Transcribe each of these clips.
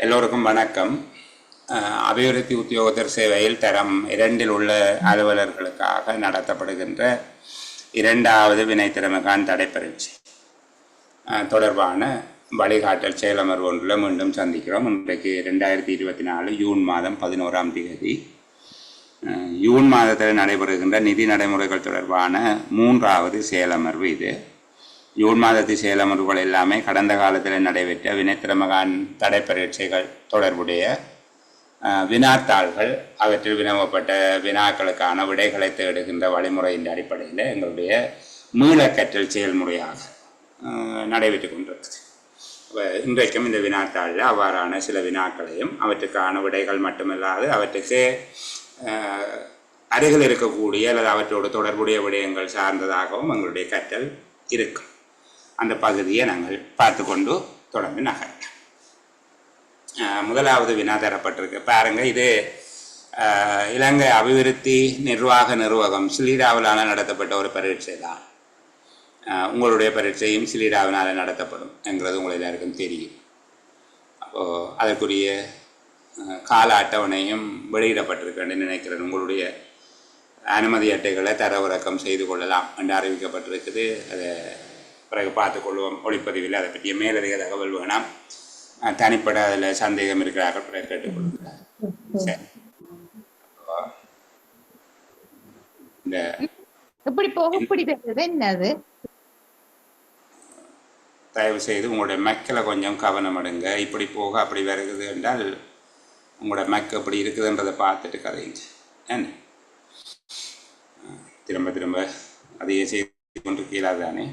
எல்லோருக்கும் வணக்கம். அபிவிருத்தி உத்தியோகத்தர் சேவையில் தரம் 2 உள்ள அலுவலர்களுக்காக நடத்தப்படுகின்ற 2வது வினைத்திறமைக்கான தடைப்பரீட்சை தொடர்பான வழிகாட்டல் செயலமர்வு ஒன்றில் மீண்டும் சந்திக்கிறோம். இன்றைக்கு 2024 ஜூன் மாதம் 11ஆம் தேதி. ஜூன் மாதத்தில் நடைபெறுகின்ற நிதி நடைமுறைகள் தொடர்பான 3வது செயலமர்வு இது. ஜூன் மாதத்து செயலமர்வுகள் எல்லாமே கடந்த காலத்தில் நடைபெற்ற வினைத்திறமைக்கான தடைப்பரீட்சைகள் தொடர்புடைய வினாத்தாள்கள், அவற்றில் வினவப்பட்ட வினாக்களுக்கான விடைகளை தேடுகின்ற வழிமுறையின் அடிப்படையில் எங்களுடைய மீளக்கற்றல் செயல்முறையாக நடைபெற்று கொண்டிருக்குது. இன்றைக்கும் இந்த வினாத்தாளில் அவ்வாறான சில வினாக்களையும் அவற்றுக்கான விடைகள் மட்டுமில்லாது அவற்றுக்கு அருகில் இருக்கக்கூடிய அல்லது அவற்றோடு தொடர்புடைய விடயங்கள் சார்ந்ததாகவும் எங்களுடைய கற்றல் இருக்கும். அந்த பகுதியை நாங்கள் பார்த்து கொண்டு தொடர்ந்து நகரலாம். முதலாவது வினா தரப்பட்டிருக்கு பாருங்க. இது இலங்கை அபிவிருத்தி நிர்வாக நிறுவகம் சிலிடாவிலான நடத்தப்பட்ட ஒரு பரீட்சை தான். உங்களுடைய பரீட்சையும் சிலிடாவினால் நடத்தப்படும் என்கிறது உங்களுக்கு எல்லாருக்கும் தெரியும். அப்போது அதற்குரிய கால அட்டவணையும் வெளியிடப்பட்டிருக்கேன்னு நினைக்கிறேன். உங்களுடைய அனுமதி அட்டைகளை தரவிறக்கம் செய்து கொள்ளலாம் என்று அறிவிக்கப்பட்டிருக்குது. அதை பிறகு பார்த்துக்கொள்வோம் ஒளிப்பதிவில். அதை பற்றிய மேலதிக தகவல் வேணாம். தனிப்பட அதில் சந்தேகம் இருக்கிறார்கள் பிறகு கேட்டுக்கொள்கிறார். சரி, இந்த தயவு செய்து உங்களுடைய மக்களை கொஞ்சம் கவனம் எடுங்க. இப்படி போக அப்படி வருகுது என்றால் உங்களோட மக் எப்படி இருக்குதுன்றதை பார்த்துட்டு கதைங்க. என்ன திரும்ப திரும்ப அதையே செய்து கொண்டு கீழாதானே.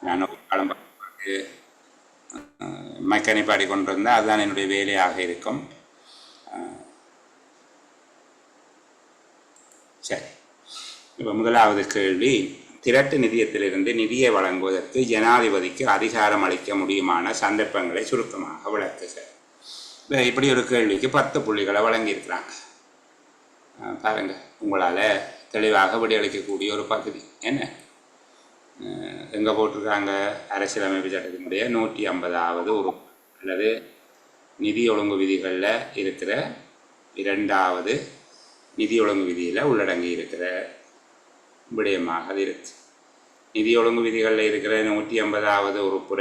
நான் கிளம்ப மக்கனை பாடி கொண்டு வந்தால் அதுதான் என்னுடைய வேலையாக இருக்கும். சரி, இப்போ முதலாவது கேள்வி, திரட்டு நிதியத்திலிருந்து நிதியை வழங்குவதற்கு ஜனாதிபதிக்கு அதிகாரம் அளிக்க முடியுமான சந்தர்ப்பங்களை சுருக்கமாக விளக்குக. இப்படி ஒரு கேள்விக்கு 10 புள்ளிகளை வழங்கியிருக்கிறாங்க. பாருங்கள், உங்களால் தெளிவாக விடையளிக்கக்கூடிய ஒரு பகுதி. என்ன எங்கே போட்டிருக்காங்க? அரசியலமைப்பு சட்டத்தினுடைய 150வது உறுப்பு அல்லது நிதி ஒழுங்கு விதிகளில் இருக்கிற 2வது நிதி ஒழுங்கு விதியில் உள்ளடங்கி இருக்கிற விடயமாக அது இருக்கு. நிதி ஒழுங்கு விதிகளில் இருக்கிற 150வது உறுப்புற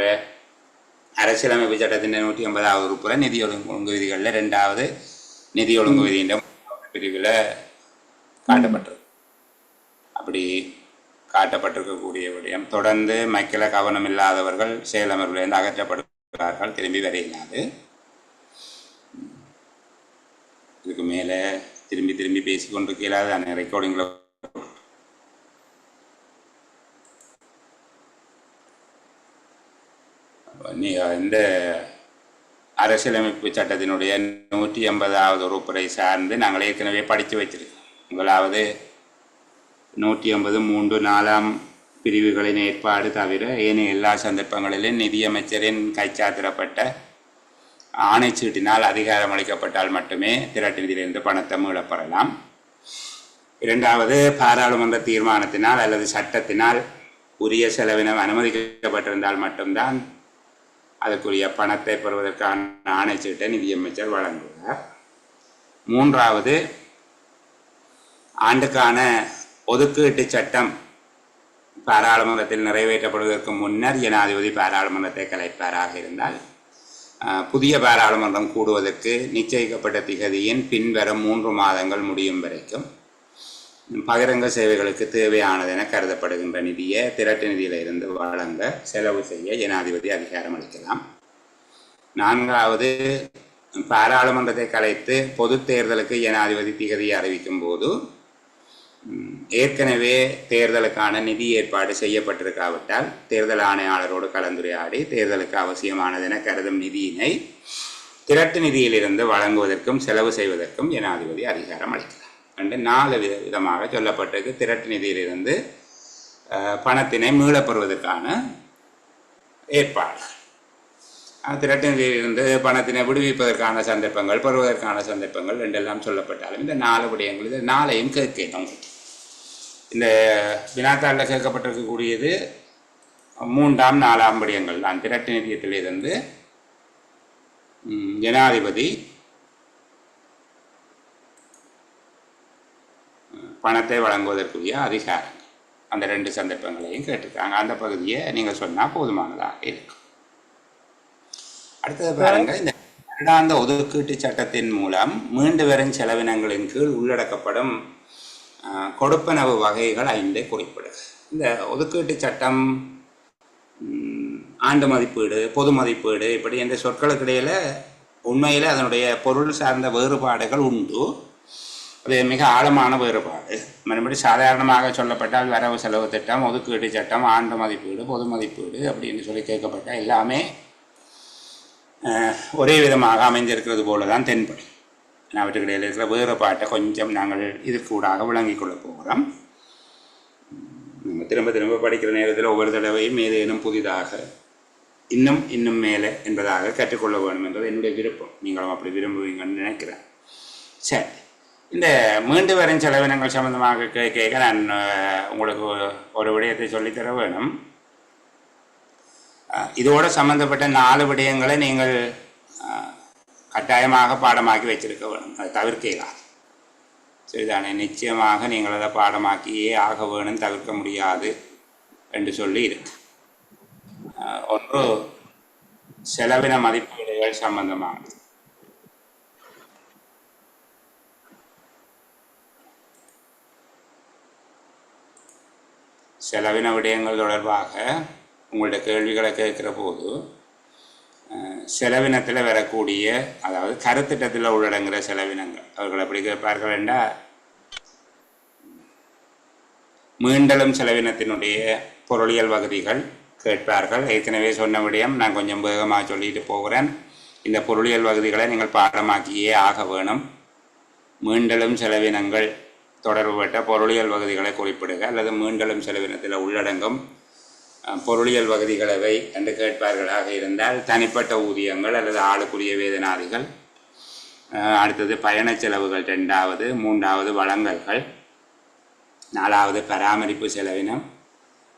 அரசியலமைப்பு சட்டத்தின் 150வது உறுப்புற நிதி ஒழுங்கு விதிகளில் 2வது நிதி ஒழுங்கு விதியின் பிரிவில் காட்டப்பட்டிருக்கு. அப்படி காட்டப்பட்டிருக்கக்கூடிய விடயம் தொடர்ந்து மக்களை கவனம் இல்லாதவர்கள் செயலமர்விலிருந்து அகற்றப்படுகிறார்கள், திரும்பி வரையினாது. இதுக்கு மேலே திரும்பி திரும்பி பேசிக்கொண்டிருக்கிறாது. அந்த ரெக்கார்டிங்கில் இந்த அரசியலமைப்பு சட்டத்தினுடைய 150வது உறுப்புரை சார்ந்து நாங்கள் ஏற்கனவே படித்து வச்சிருக்கோம். முதலாவது 150 3 4 பிரிவுகளின் ஏற்பாடு தவிர ஏனைய எல்லா சந்தர்ப்பங்களிலும் நிதியமைச்சரின் கைச்சாத்திரப்பட்ட ஆணைச்சீட்டினால் அதிகாரம் அளிக்கப்பட்டால் மட்டுமே திரட்டு நிதியிலிருந்து பணத்தை மீளப்பெறலாம். 2வது, பாராளுமன்ற தீர்மானத்தினால் அல்லது சட்டத்தினால் உரிய செலவினம் அனுமதிக்கப்பட்டிருந்தால் மட்டும்தான் அதற்குரிய பணத்தை பெறுவதற்கான ஆணைச்சீட்டை நிதியமைச்சர் வழங்குவார். 3வது, ஆண்டுக்கான ஒதுக்கீட்டு சட்டம் பாராளுமன்றத்தில் நிறைவேற்றப்படுவதற்கு முன்னர் ஜனாதிபதி பாராளுமன்றத்தை கலைப்பாராக இருந்தால் புதிய பாராளுமன்றம் கூடுவதற்கு நிச்சயிக்கப்பட்ட திகதியின் பின்வரும் 3 மாதங்கள் முடியும் வரைக்கும் பகிரங்க சேவைகளுக்கு தேவையானதென கருதப்படுகின்ற நிதியை திரட்டு நிதியிலிருந்து வழங்க செலவு செய்ய ஜனாதிபதி அதிகாரம் அளிக்கலாம். 4வது, பாராளுமன்றத்தை கலைத்து பொது தேர்தலுக்கு ஜனாதிபதி திகதியை அறிவிக்கும் போது ஏற்கனவே தேர்தலுக்கான நிதி ஏற்பாடு செய்யப்பட்டிருக்காவிட்டால் தேர்தல் ஆணையாளரோடு கலந்துரையாடி தேர்தலுக்கு அவசியமானதென கருதும் நிதியினை திரட்டு நிதியிலிருந்து வழங்குவதற்கும் செலவு செய்வதற்கும் ஜனாதிபதி அதிகாரம் அளிக்கலாம் என்று 4 விதமாக சொல்லப்பட்டிருக்கு. திரட்டு நிதியிலிருந்து பணத்தினை மீளப்பெறுவதற்கான ஏற்பாடு, திரட்டு நிதியிலிருந்து பணத்தினை விடுவிப்பதற்கான சந்தர்ப்பங்கள், பெறுவதற்கான சந்தர்ப்பங்கள் ரெண்டெல்லாம் சொல்லப்பட்டாலும் இந்த 4 விடயங்கள், இது 4ஐயும் கேட்கணும். இந்த வினாத்தாளில் கேட்கப்பட்டிருக்கக்கூடியது 3ஆம் 4ஆம் விடயங்கள் தான். திரட்டு நிதியத்திலிருந்து ஜனாதிபதி பணத்தை வழங்குவதற்குரிய அதிகாரங்கள், அந்த 2 சந்தர்ப்பங்களையும் கேட்டிருக்காங்க. அந்த பகுதியை நீங்கள் சொன்னால் போதுமானதாக இருக்கும். அடுத்தது பாருங்க, இந்த வருடாந்த ஒதுக்கீட்டு சட்டத்தின் மூலம் மீண்டு வரும் செலவினங்களின் கீழ் உள்ளடக்கப்படும் கொடுப்பனவு வகைகள் 5 குறிப்பிடுக. இந்த ஒதுக்கீட்டு சட்டம், ஆண்டு மதிப்பீடு, பொது மதிப்பீடு, இப்படி என்ற சொற்களுக்கு இடையில் உண்மையில் அதனுடைய பொருள் சார்ந்த வேறுபாடுகள் உண்டு. அது மிக ஆழமான வேறுபாடு. மறுபடி சாதாரணமாக சொல்லப்பட்டால் வரவு செலவு திட்டம், ஒதுக்கீட்டு சட்டம், ஆண்டு மதிப்பீடு, பொது மதிப்பீடு அப்படின்னு சொல்லி கேட்கப்பட்டால் எல்லாமே ஒரே விதமாக அமைந்திருக்கிறது போல தான் தென்படும். அவற்றுக்கு இடையில் இருக்கிற வேறுபாட்டை கொஞ்சம் நாங்கள் இதற்கூடாக விளங்கிக் கொள்ள போகிறோம். நம்ம திரும்ப திரும்ப படிக்கிற நேரத்தில் ஒவ்வொரு தடவையும் ஏதேனும் புதிதாக இன்னும் மேலே என்பதாக கற்றுக்கொள்ள வேண்டும் என்பது என்னுடைய விருப்பம். நீங்களும் அப்படி விரும்புவீங்கன்னு நினைக்கிறேன். சரி, இந்த மீண்டு வரும் செலவினங்கள் சம்பந்தமாக கேட்க நான் உங்களுக்கு ஒரு விடயத்தை சொல்லித்தர வேணும். இதோடு சம்பந்தப்பட்ட 4 விடயங்களை நீங்கள் கட்டாயமாக பாடமாக்கி வச்சிருக்க வேணும். அதை தவிர்க்க இயலாது. சரிதானே? நிச்சயமாக நீங்கள் அதை பாடமாக்கியே ஆக வேணும், தவிர்க்க முடியாது என்று சொல்லி இருக்கு. ஒன்று செலவின மதிப்பீடுகள் சம்பந்தமானது. செலவின விடயங்கள் தொடர்பாக உங்களுடைய கேள்விகளை கேட்குற போது செலவினத்தில் வரக்கூடிய, அதாவது கருத்திட்டத்தில் உள்ளடங்குகிற செலவினங்கள் அவர்கள் எப்படி கேட்பார்கள் என்றால், மீண்டலும் செலவினத்தினுடைய பொருளியல் வகுதிகள் கேட்பார்கள். ஏற்கனவே சொன்ன விடயம் நான் கொஞ்சம் வேகமாக சொல்லிட்டு போகிறேன். இந்த பொருளியல் வகுதிகளை நீங்கள் பாடமாக்கியே ஆக வேணும். மீண்டலும் செலவினங்கள் தொடர்புபட்ட பொருளியல் வகுதிகளை குறிப்பிடுக, அல்லது மீண்டலும் செலவினத்தில் உள்ளடங்கும் பொருளியல் வகுதிகளவை என்று கேட்பார்களாக இருந்தால், தனிப்பட்ட ஊதியங்கள் அல்லது ஆளுக்குரிய வேதனாதிகள், அடுத்தது பயண செலவுகள் 2வது, 3வது வழங்கல்கள், 4வது பராமரிப்பு செலவினம்,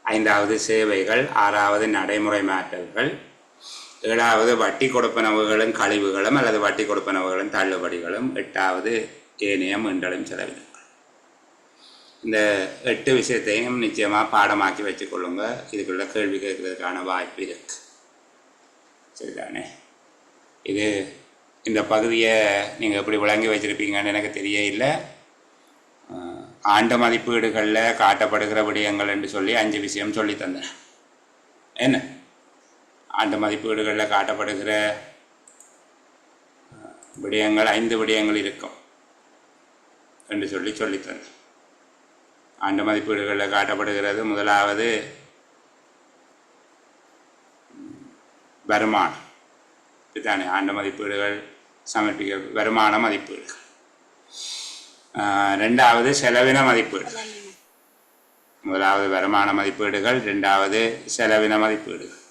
5வது சேவைகள், 6வது நடைமுறை மாற்றல்கள், 7வது வட்டி கொடுப்பனவுகளும் கழிவுகளும் அல்லது வட்டி கொடுப்பனவுகளும் தள்ளுபடிகளும், 8வது ஏனைய மீண்டலும் செலவினம். இந்த 8 விஷயத்தையும் நிச்சயமாக பாடமாக்கி வச்சுக்கொள்ளுங்க. இதுக்குள்ள கேள்வி கேட்கறதுக்கான வாய்ப்பு இருக்கு. சரிதானே? இது இந்த பகுதியை நீங்கள் எப்படி விளங்கி வச்சுருப்பீங்கன்னு எனக்கு தெரிய இல்லை. ஆண்டு மதிப்பீடுகளில் காட்டப்படுகிற விடயங்கள் என்று சொல்லி 5 விஷயம் சொல்லி தந்தேன். என்ன ஆண்டு மதிப்பீடுகளில் காட்டப்படுகிற விடயங்கள் 5 விடயங்கள் இருக்கும் என்று சொல்லி தந்தேன். ஆண்டு மதிப்பீடுகளில் காட்டப்படுகிறது. முதலாவது வருமானம். இதுதானே ஆண்டு மதிப்பீடுகள் சமர்ப்பிக்க வருமான மதிப்பீடுகள். 2வது செலவின மதிப்பீடு. முதலாவது வருமான மதிப்பீடுகள், 2வது செலவின மதிப்பீடுகள்.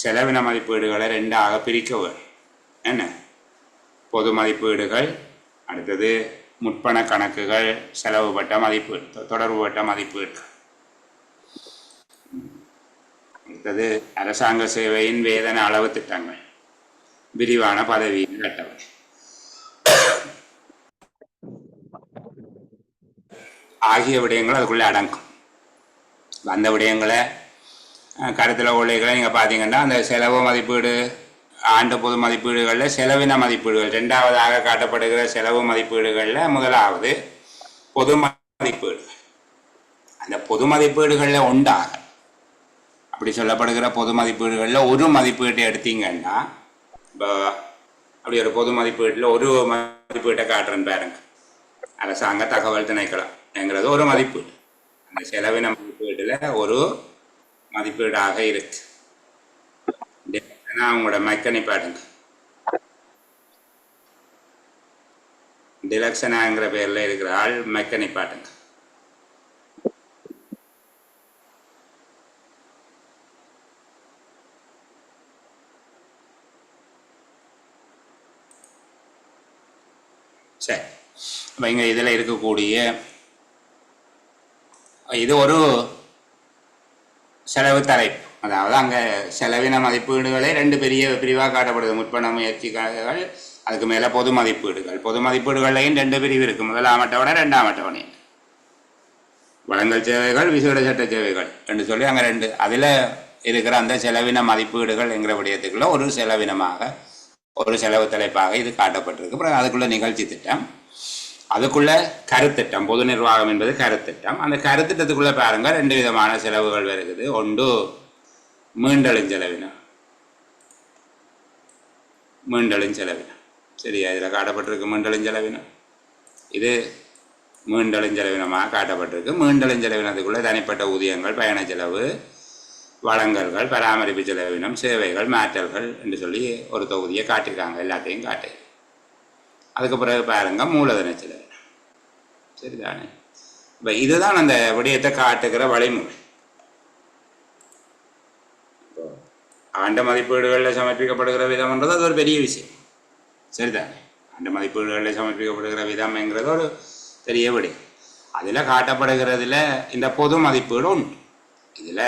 செலவின மதிப்பீடுகளை 2ஆக பிரிக்க வேண்டும். என்ன? பொது மதிப்பீடுகள், அடுத்தது முற்பண கணக்குகள், செலவுபட்ட மதிப்பீடு, தொடர்புபட்ட மதிப்பீடு, அடுத்தது அரசாங்க சேவையின் வேதன அளவு திட்டங்கள், விரிவான பதவியின் அட்டவணை ஆகிய விடயங்கள் அதுக்குள்ளே அடங்கும். அந்த விடயங்களை கருத்தில் கொள்ளைகளை நீங்கள் பார்த்தீங்கன்னா, அந்த செலவு மதிப்பீடு, ஆண்டு பொது மதிப்பீடுகளில் செலவின மதிப்பீடுகள் 2வதாக காட்டப்படுகிற செலவு மதிப்பீடுகளில் முதலாவது பொது மதிப்பீடுகள். அந்த பொது மதிப்பீடுகளில் உண்டாக அப்படி சொல்லப்படுகிற பொது மதிப்பீடுகளில் ஒரு மதிப்பீட்டை எடுத்தீங்கன்னா, இப்போ அப்படி ஒரு பொது மதிப்பீட்டில் ஒரு மதிப்பீட்டை காட்டுறேன்னு பாருங்க. அரசாங்க தகவல் திணைக்களம்ங்கிறது ஒரு மதிப்பீடு. அந்த செலவின மதிப்பீட்டில் ஒரு மதிப்பீடாக இருக்கு. உங்களோட மைக்கனை பாடுங்க. டிலக்ஷனாங்கிற பேர்ல இருக்கிற ஆள் மைக்கனை பாடுங்க. சரி, இப்போ இங்கே இதில் இருக்கக்கூடிய இது ஒரு செலவு தலைப்பு. அதாவது அங்கே செலவின மதிப்பீடுகளே ரெண்டு பெரிய பிரிவாக காட்டப்படுது. முற்பண முயற்சிகள், அதுக்கு மேலே பொது மதிப்பீடுகள். பொது மதிப்பீடுகள்லையும் ரெண்டு பிரிவு இருக்குது. முதலாம் அட்டவணை, ரெண்டாம் அட்டவணை. வழங்கல் சேவைகள், விசேட சட்ட சேவைகள் என்று சொல்லி அங்கே ரெண்டு. அதில் இருக்கிற அந்த செலவின மதிப்பீடுகள் என்கிற விடயத்துக்குள்ள ஒரு செலவினமாக, ஒரு செலவு தலைப்பாக இது காட்டப்பட்டிருக்கு. அப்புறம் அதுக்குள்ள நிகழ்ச்சி திட்டம், அதுக்குள்ள கருத்திட்டம். பொது நிர்வாகம் என்பது கருத்திட்டம். அந்த கருத்திட்டத்துக்குள்ள பாருங்க ரெண்டு விதமான செலவுகள் வருகிறது. ஒன்று மீண்டலும் செலவினம். மீண்டலும் செலவினம் சரியா, இதில் காட்டப்பட்டிருக்கு மீண்டலும் செலவினம். இது மீண்டலும் செலவினமாக காட்டப்பட்டிருக்கு. மீண்டலும் செலவினத்துக்குள்ள தனிப்பட்ட ஊதியங்கள், பயண செலவு, வழங்கல்கள், பராமரிப்பு செலவினம், சேவைகள், மாற்றல்கள் என்று சொல்லி ஒரு தொகுதியை காட்டியிருக்காங்க. எல்லாத்தையும் காட்டு. அதுக்கு பிறகு பாருங்க மூலதன செலவினம். சரிதானே? இப்போ இதுதான் அந்த விடயத்தை காட்டுகிற வழிமுறை. ஆண்ட மதிப்பீடுகளில் சமர்ப்பிக்கப்படுகிற விதம்ன்றது அது ஒரு பெரிய விஷயம். சரிதானே? ஆண்ட மதிப்பீடுகளில் சமர்ப்பிக்கப்படுகிற விதம்ங்கிறது ஒரு பெரிய விடயம். அதில் காட்டப்படுகிறதுல இந்த பொது மதிப்பீடு உண்டு. இதில்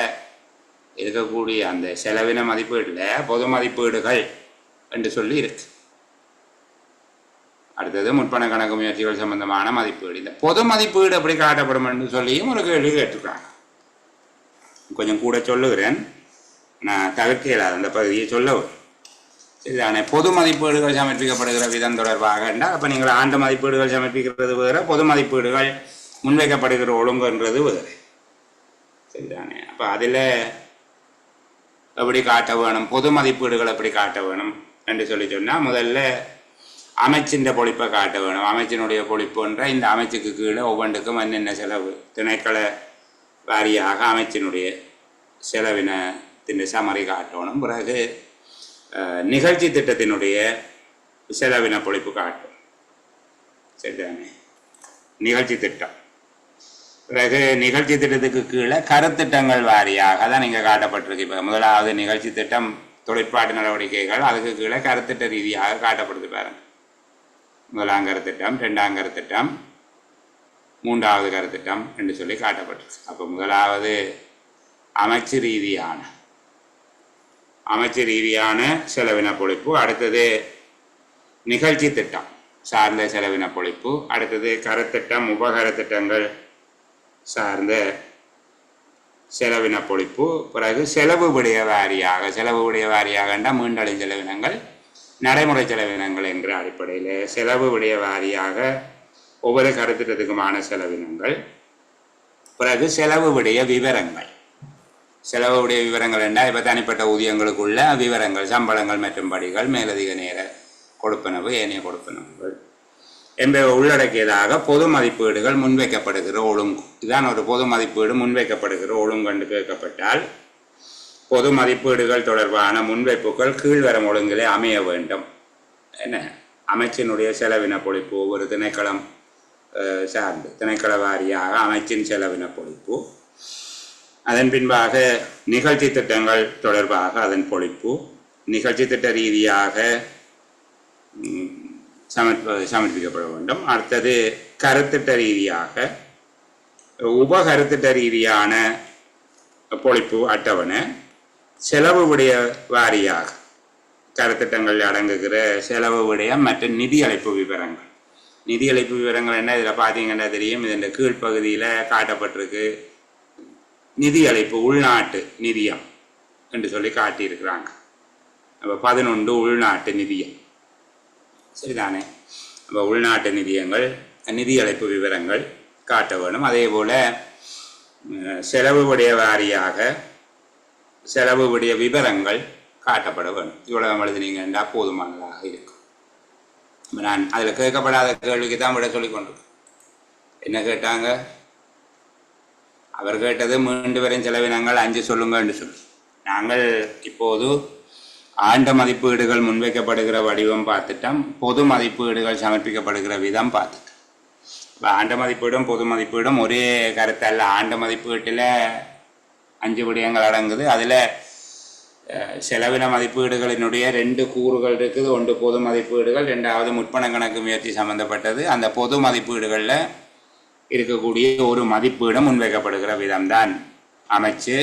இருக்கக்கூடிய அந்த செலவின மதிப்பீட்டில் பொது மதிப்பீடுகள் என்று சொல்லி இருக்கு. அடுத்தது முற்பண கணக்கு முயற்சிகள் சம்பந்தமான மதிப்பீடு. இந்த பொது மதிப்பீடு எப்படி காட்டப்படும் என்று சொல்லியும் ஒரு கேள்வி கேட்டிருக்காங்க. கொஞ்சம் கூட சொல்லுகிறேன், நான் தவிர்க்க இயலாத அந்த பகுதியை சொல்லவும். சரிதானே? பொது மதிப்பீடுகள் சமர்ப்பிக்கப்படுகிற விதம் தொடர்பாக என்றால், அப்போ நீங்கள் ஆண்டு மதிப்பீடுகள் சமர்ப்பிக்கிறது வேறு, பொது மதிப்பீடுகள் முன்வைக்கப்படுகிற ஒழுங்குன்றது வேறு. சரிதானே? அப்போ அதில் எப்படி காட்ட வேணும், பொது மதிப்பீடுகள் எப்படி காட்ட வேணும் என்று சொல்லி சொன்னால், முதல்ல அமைச்சின் பொழிப்பை காட்ட வேணும். அமைச்சினுடைய பொழிப்புன்ற இந்த அமைச்சுக்கு கீழே ஒவ்வொன்றுக்கும் என்னென்ன செலவு, திணைக்கள வாரியாக அமைச்சினுடைய செலவினத்தின் சமரி காட்டணும். பிறகு நிகழ்ச்சி திட்டத்தினுடைய செலவின பொழிப்பு காட்டும். சரிதானே? நிகழ்ச்சி திட்டம். பிறகு நிகழ்ச்சி திட்டத்துக்கு கீழே கருத்திட்டங்கள் வாரியாக தான் இங்கே காட்டப்பட்டிருக்கு. இப்போ முதலாவது நிகழ்ச்சி திட்டம் தொழிற்பாட்டு நடவடிக்கைகள், அதுக்கு கீழே கருத்திட்ட ரீதியாக காட்டப்படுது பாருங்க. முதலாம் கருத்திட்டம், ரெண்டாம் கருத்திட்டம், மூன்றாவது கருத்திட்டம் என்று சொல்லி காட்டப்பட்டிருக்கு. அப்போ முதலாவது அமைச்சு ரீதியான செலவின பொழிப்பு, அடுத்தது நிகழ்ச்சி திட்டம் சார்ந்த செலவின பொழிப்பு, அடுத்தது கருத்திட்டம், உபகரத்திட்டங்கள் சார்ந்த செலவின பொழிப்பு, பிறகு செலவு விடைய வாரியாக மீண்டலும் செலவினங்கள், நடைமுறை செலவினங்கள் என்கிற அடிப்படையில் செலவு விடைய வாரியாக ஒவ்வொரு கருத்திட்டத்துக்குமான செலவினங்கள், பிறகு செலவு விடைய விவரங்கள். செலவு விடைய விவரங்கள் என்றால் இப்போ தனிப்பட்ட ஊதியங்களுக்குள்ள விவரங்கள், சம்பளங்கள் மற்றும் படிகள், மேலதிக நேர கொடுப்பனவு, ஏனைய கொடுப்பனவுகள் என்பவை உள்ளடக்கியதாக பொது மதிப்பீடுகள் முன்வைக்கப்படுகிற ஒழுங்கு. இதுதான் ஒரு பொது மதிப்பீடு முன்வைக்கப்படுகிற ஒழுங்கு என்று கேட்கப்பட்டால், பொது மதிப்பீடுகள் தொடர்பான முன்வைப்புகள் கீழ்வரும் ஒழுங்கிலே அமைய வேண்டும். என்ன? அமைச்சினுடைய செலவின பொழிப்பு, ஒவ்வொரு திணைக்களம் சார்ந்து திணைக்கள வாரியாக அமைச்சின் செலவின பொழிப்பு, அதன் பின்பாக நிகழ்ச்சி திட்டங்கள் தொடர்பாக அதன் பொழிப்பு, நிகழ்ச்சி திட்ட ரீதியாக சமர்ப்பிக்கப்பட வேண்டும். அடுத்தது கருத்திட்ட ரீதியாக, உபகருத்திட்ட ரீதியான பொழிப்பு அட்டவணை, செலவு விடய வாரியாக கருத்திட்டங்கள் அடங்குகிற செலவு விடயம் மற்றும் நிதி அழைப்பு விவரங்கள். நிதி அழைப்பு விவரங்கள் என்ன, இதில் பார்த்தீங்கன்னா தெரியும். இது கீழ்ப்பகுதியில் காட்டப்பட்டிருக்கு. நிதி அழைப்பு உள்நாட்டு நிதியம் என்று சொல்லி காட்டியிருக்கிறாங்க. அப்போ 11 உள்நாட்டு நிதியம். சரிதானே? அப்போ உள்நாட்டு நிதியங்கள், நிதி அழைப்பு விவரங்கள் காட்ட வேணும். அதே போல் செலவு விடைய வாரியாக செலவு விடைய விவரங்கள் காட்டப்பட வேணும். இவ்வளவு எழுதினீங்கன்னா போதுமானதாக இருக்கும். நான் அதில் கேட்கப்படாத கேள்விக்கு தான் விட சொல்லி கொண்டு. என்ன கேட்டாங்க? அவர் கேட்டது மீண்டு வரும் செலவினங்கள் 5 சொல்லுங்க என்று சொல்லி. நாங்கள் இப்போது ஆண்ட மதிப்பீடுகள் முன்வைக்கப்படுகிற வடிவம் பார்த்துட்டோம், பொது மதிப்பீடுகள் சமர்ப்பிக்கப்படுகிற விதம் பார்த்துட்டோம். இப்போ ஆண்ட மதிப்பீடும் பொது மதிப்பீடும் ஒரே கருத்தல்ல. ஆண்ட மதிப்பீட்டில் 5 விடயங்கள் அடங்குது. அதில் செலவின மதிப்பீடுகளினுடைய 2 கூறுகள் இருக்குது. ஒன்று பொது மதிப்பீடுகள், 2வது முற்பண கணக்கு முயற்சி சம்பந்தப்பட்டது. அந்த பொது மதிப்பீடுகளில் இருக்கக்கூடிய ஒரு மதிப்பீடு முன்வைக்கப்படுகிற விதம்தான் அமைச்சு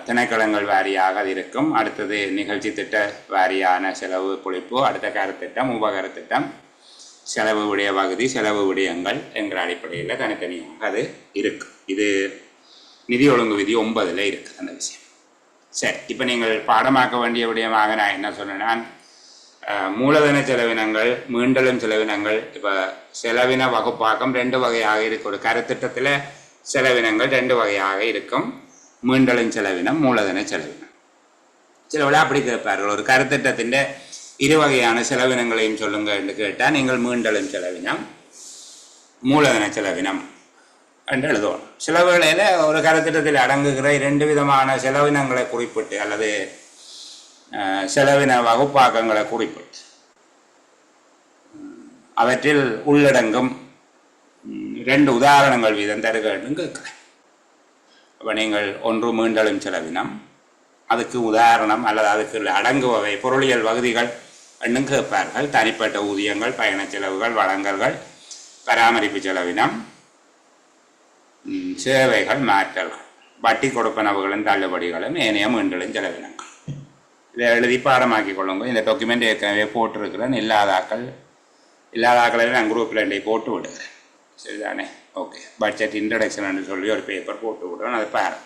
திணைக்களங்கள் வாரியாக அது இருக்கும். அடுத்தது நிகழ்ச்சி திட்ட வாரியான செலவு பொழிப்பு, அடுத்த கருத்திட்டம், உபகரத்திட்டம், செலவு விடய பகுதி, செலவு விடயங்கள் என்ற அடிப்படையில் தனித்தனியாக அது இருக்கும். இது நிதி ஒழுங்கு விதி 9 இருக்குது அந்த விஷயம். சரி, இப்போ நீங்கள் பாடமாக்க வேண்டிய விடயமாக நான் என்ன சொன்னேன்னா, மூலதன செலவினங்கள், மீண்டலும் செலவினங்கள். இப்போ செலவின வகுப்பாக்கம் 2 வகையாக இருக்கும். ஒரு கருத்திட்டத்தில் செலவினங்கள் 2 வகையாக இருக்கும். மீண்டலும் செலவினம், மூலதன செலவினம். சில விட அப்படி கேட்பார்கள், ஒரு கருத்திட்டத்தின் 2 வகையான செலவினங்களையும் சொல்லுங்க என்று கேட்டால் நீங்கள் மீண்டலும் செலவினம், மூலதன செலவினம் என்று எழுதுவோம். சில வேளையில் ஒரு கருத்திட்டத்தில் அடங்குகிற 2 விதமான செலவினங்களை குறிப்பிட்டு அல்லது செலவின வகுப்பாக்கங்களை குறிப்பிட்டு அவற்றில் உள்ளடங்கும் 2 உதாரணங்கள் வீதம் தருகிறேன் கேட்கிறேன். அப்போ நீங்கள் ஒன்று மீண்டலும் செலவினம், அதுக்கு உதாரணம் அல்லது அதுக்கு அடங்குபவை பொருளியல் வகுதிகள் என்னும் கேட்பார்கள். தனிப்பட்ட ஊதியங்கள், பயண செலவுகள், வழங்கல்கள், பராமரிப்பு செலவினம், சேவைகள், மாற்றல்கள், வட்டி கொடுப்பனவுகளும் தள்ளுபடிகளும், ஏனைய மீண்டலும் செலவினங்கள். இதை எழுதி பாடமாக்கி கொள்ளுங்க. இந்த டாக்குமெண்ட் ஏற்கனவே போட்டிருக்கிறேன். இல்லாதாக்களை நான் குரூப்பில் என்னை போட்டு விடுகிறேன். சரிதானே? ஓகே. பட்ஜெட் இன்ட்ரடக்ஷன் சொல்லி ஒரு பேப்பர் போட்டு விடுறேன், அதை பாருங்க.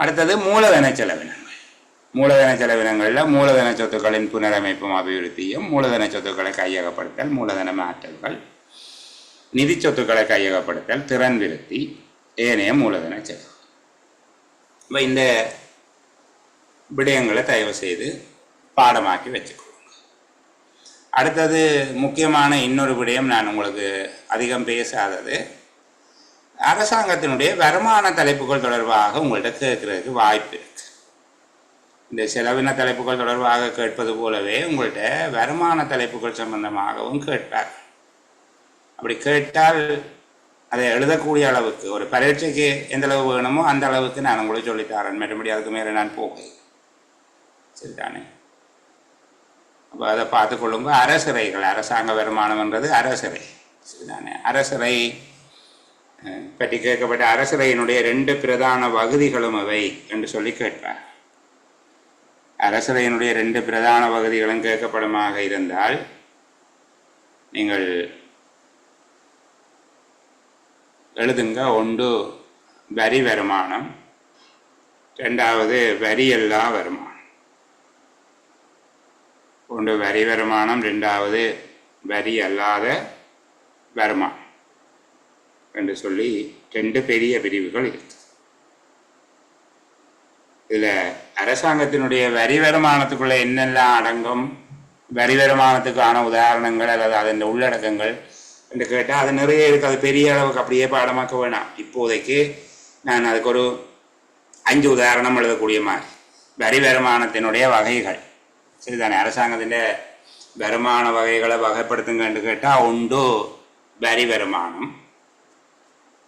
அடுத்தது மூலதன செலவினங்கள். மூலதன செலவினங்களில் மூலதன சொத்துக்களின் புனரமைப்பும் அபிவிருத்தியும், மூலதன சொத்துக்களை கையகப்படுத்தல், மூலதன மாற்றல்கள், நிதி சொத்துக்களை கையகப்படுத்தல், திறன் விருத்தி, ஏனைய மூலதன செலவு. இப்போ இந்த விடயங்களை தயவு செய்து பாடமாக்கி வச்சுக்கொள்ளுங்க. அடுத்தது முக்கியமான இன்னொரு விடயம், நான் உங்களுக்கு அதிகம் பேசாதது, அரசாங்கத்தினுடைய வருமான தலைப்புகள் தொடர்பாக உங்கள்கிட்ட கேட்கறதுக்கு வாய்ப்பு இருக்கு. இந்த செலவின தலைப்புகள் தொடர்பாக கேட்பது போலவே உங்கள்கிட்ட வருமான தலைப்புகள் சம்பந்தமாகவும் கேட்பார்கள். அப்படி கேட்டால் அதை எழுதக்கூடிய அளவுக்கு ஒரு பரீட்சைக்கு எந்த அளவு வேணுமோ அந்த அளவுக்கு நான் உங்களுக்கு சொல்லித்தரேன். மற்றபடி அதுக்கு மேலே நான் போகிறேன். சரிதானே? அப்போ அதை பார்த்துக்கொள்ளுங்க. அரசிறைகள், அரசாங்க வருமானம்ன்றது அரசிறை. சரிதானே? அரசிறை பற்றி கேட்கப்பட்ட அரசிறையினுடைய 2 பிரதான பகுதிகளும் அவை என்று சொல்லி கேட்பார். அரசிறையினுடைய 2 பிரதான பகுதிகளும் கேட்கப்படுமாக இருந்தால் நீங்கள் எழுதுங்க. ஒன்று வரி வருமானம், 2வது வரியல்லா வருமானம். ஒன்று வரி வருமானம், 2வது வரி அல்லாத வருமானம் என்று சொல்லி 2 பெரிய பிரிவுகள் இருக்கு. இதில் அரசாங்கத்தினுடைய வரி வருமானத்துக்குள்ள என்னெல்லாம் அடங்கும், வரி வருமானத்துக்கான உதாரணங்கள் அல்லது அதன் உள்ளடக்கங்கள் என்று கேட்டால் அது நிறைய இருக்குது. அது பெரிய அளவுக்கு அப்படியே பாடமாக்க வேணாம். இப்போதைக்கு நான் அதுக்கு ஒரு 5 உதாரணம் எழுதக்கூடிய மாதிரி. வரி வருமானத்தினுடைய வகைகள். சரிதானே? அரசாங்கத்தின் வருமான வகைகளை வகைப்படுத்துங்க என்று கேட்டால், ஒன்று வரி வருமானம்,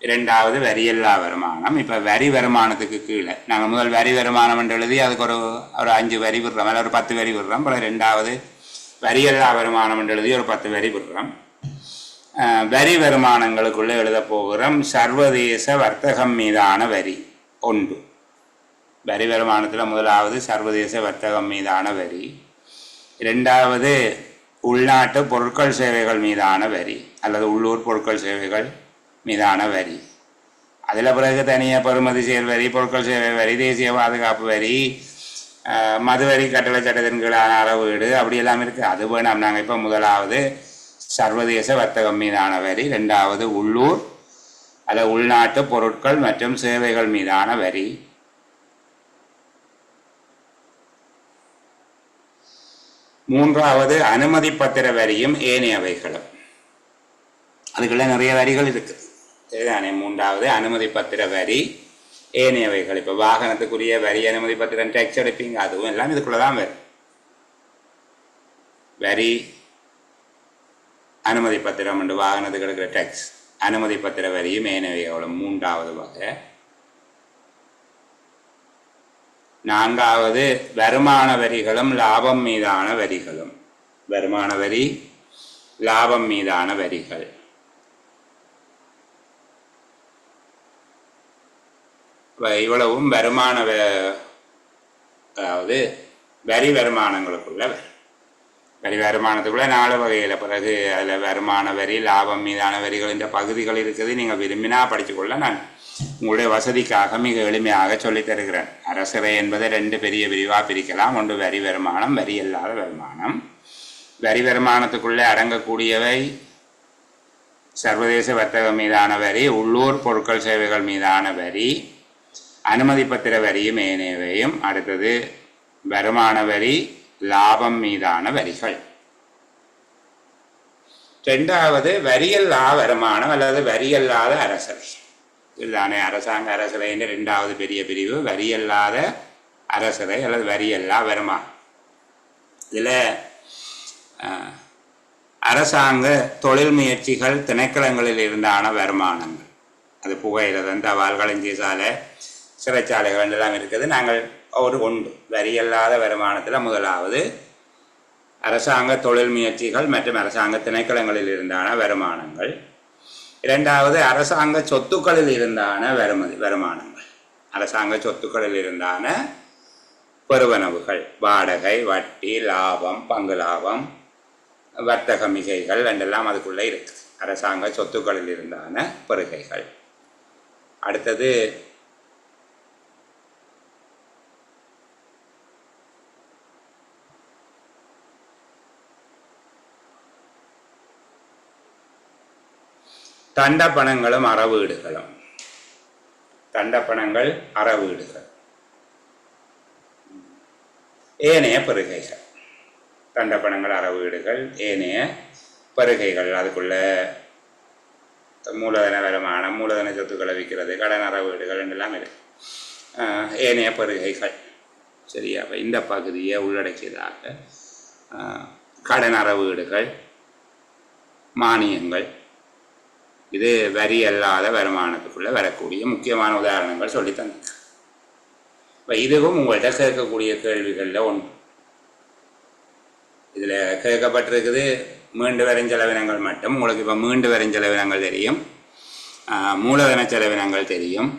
2வது வரியல்லா வருமானம். இப்போ வரி வருமானத்துக்கு கீழே நாங்கள் முதல் வரி வருமானம் என்று எழுதி அதுக்கு ஒரு 5 வரி விடுறோம், இல்லை ஒரு 10 வரி விடுறோம். அப்புறம் 2வது வரியல்லா வருமானம் என்று எழுதி ஒரு 10 வரி விடுறோம். வரி வருமானங்களுக்குள்ளே எழுத போகிறோம் சர்வதேச வர்த்தகம் மீதான வரி. 1 வரி வருமானத்தில் முதலாவது சர்வதேச வர்த்தகம் மீதான வரி, 2வது உள்நாட்டு பொருட்கள் சேவைகள் மீதான வரி அல்லது உள்ளூர் பொருட்கள் சேவைகள் மீதான வரி. அதில் பிறகு தனியாக பெறுமதி செயல் வரி, பொருட்கள் சேவை வரி, தேசிய பாதுகாப்பு வரி, மதுவரி கட்டளை சட்டத்தின் கீழான அறவீடு, அப்படி எல்லாம் இருக்குது. அது வேணாம். நாங்கள் இப்போ முதலாவது சர்வதேச வர்த்தகம் மீதான வரி, 2வது உள்ளூர் அல்லது உள்நாட்டு பொருட்கள் மற்றும் சேவைகள் மீதான வரி, 3வது அனுமதி பத்திர வரியும் ஏனையவைகளும். அதுக்குள்ள நிறைய வரிகள் இருக்குது. சரிதானே? 3வது அனுமதி பத்திர வரி, ஏனையவைகள். இப்போ வாகனத்துக்குரிய வரி, அனுமதி பத்திரம், டேக்ஸ் எடுப்பீங்க, அதுவும் எல்லாம் இதுக்குள்ளதான் வரும். வரி, அனுமதி பத்திரம் என்று வாகனத்துக்கு எடுக்கிற டேக்ஸ், அனுமதி பத்திர வரியும் ஏனையவைகளும் 3வது வகை. 4வது வருமான வரிகளும் லாபம் மீதான வரிகளும். வருமான வரி, லாபம் மீதான வரிகள். இவ்வளவும் வருமான அதாவது வரி வருமானங்களுக்குள்ள வரி வருமானத்துக்குள்ள 4 வகையில் பிறகு அதில் வருமான வரி, லாபம் மீதான வரிகள் இந்த பகுதிகள் இருக்குது. நீங்கள் விரும்பினா படித்துக்கொள்ள நான் உங்களுடைய வசதிக்காக மிக எளிமையாக சொல்லித் தருகிறேன். அரசரை என்பதை 2 பெரிய பிரிவாக பிரிக்கலாம். ஒன்று வரி வருமானம், வரி அல்லாத வருமானம். வரி வருமானத்துக்குள்ளே அடங்கக்கூடியவை சர்வதேச வர்த்தகம் மீதான வரி, உள்ளூர் பொருட்கள் சேவைகள் மீதான வரி, அனுமதி பத்திர வரியும் ஏனையவையும். அடுத்தது வருமான வரி, லாபம் மீதான வரிகள். 2வது வரியல்லா வருமானம் அல்லது வரியல்லாத அரசரை. இதுதானே அரசாங்க அரசரைன்னு 2வது பெரிய பிரிவு. வரியல்லாத அரசரை அல்லது வரியல்லா வருமானம். இதில் அரசாங்க தொழில் முயற்சிகள் திணைக்களங்களில் இருந்தான வருமானங்கள், அது புகையிரதம், தபால், களஞ்சியசாலை, சிறைச்சாலைகள் எல்லாம் இருக்குது. நாங்கள் ஒரு உண்டு வரியல்லாத வருமானத்தில் முதலாவது அரசாங்க தொழில் முயற்சிகள் மற்றும் அரசாங்க திணைக்களங்களில் இருந்தான வருமானங்கள். 2வது அரசாங்க சொத்துக்களில் இருந்தான வருமானங்கள். அரசாங்க சொத்துக்களில் இருந்தான பெறுவனவுகள், வாடகை, வட்டி, லாபம், பங்கு லாபம், வர்த்தக மிகைகள் என்றெல்லாம் அதுக்குள்ளே இருக்குது. அரசாங்க சொத்துக்களில் இருந்தான பெறுகைகள். அடுத்தது தண்டப்பணங்களும் அறவீடுகளும். தண்டப்பணங்கள், அறவீடுகள், ஏனைய பெறுகைகள். தண்டப்பணங்கள், அறவீடுகள், ஏனைய பெறுகைகள். அதுக்குள்ள மூலதன வருமானம், மூலதன சொத்துக்களை விற்கிறது, கடன் அறவீடுகள் என்றெல்லாம் இருக்கு. ஏனைய பெறுகைகள். சரியா? அப்போ இந்த பகுதியை உள்ளடக்கியதாக கடன் அறவீடுகள், மானியங்கள், இது வரி அல்லாத வருமானத்துக்குள்ளே வரக்கூடிய முக்கியமான உதாரணங்கள் சொல்லித்தந்தேன். இப்போ இதுவும் உங்கள்கிட்ட கேட்கக்கூடிய கேள்விகளில் ஒன்று. இதில் கேட்கப்பட்டிருக்குது மீண்டு வரும் செலவினங்கள் மட்டும். உங்களுக்கு இப்போ மீண்டு வரும் செலவினங்கள் தெரியும், மூலதன செலவினங்கள் தெரியும்,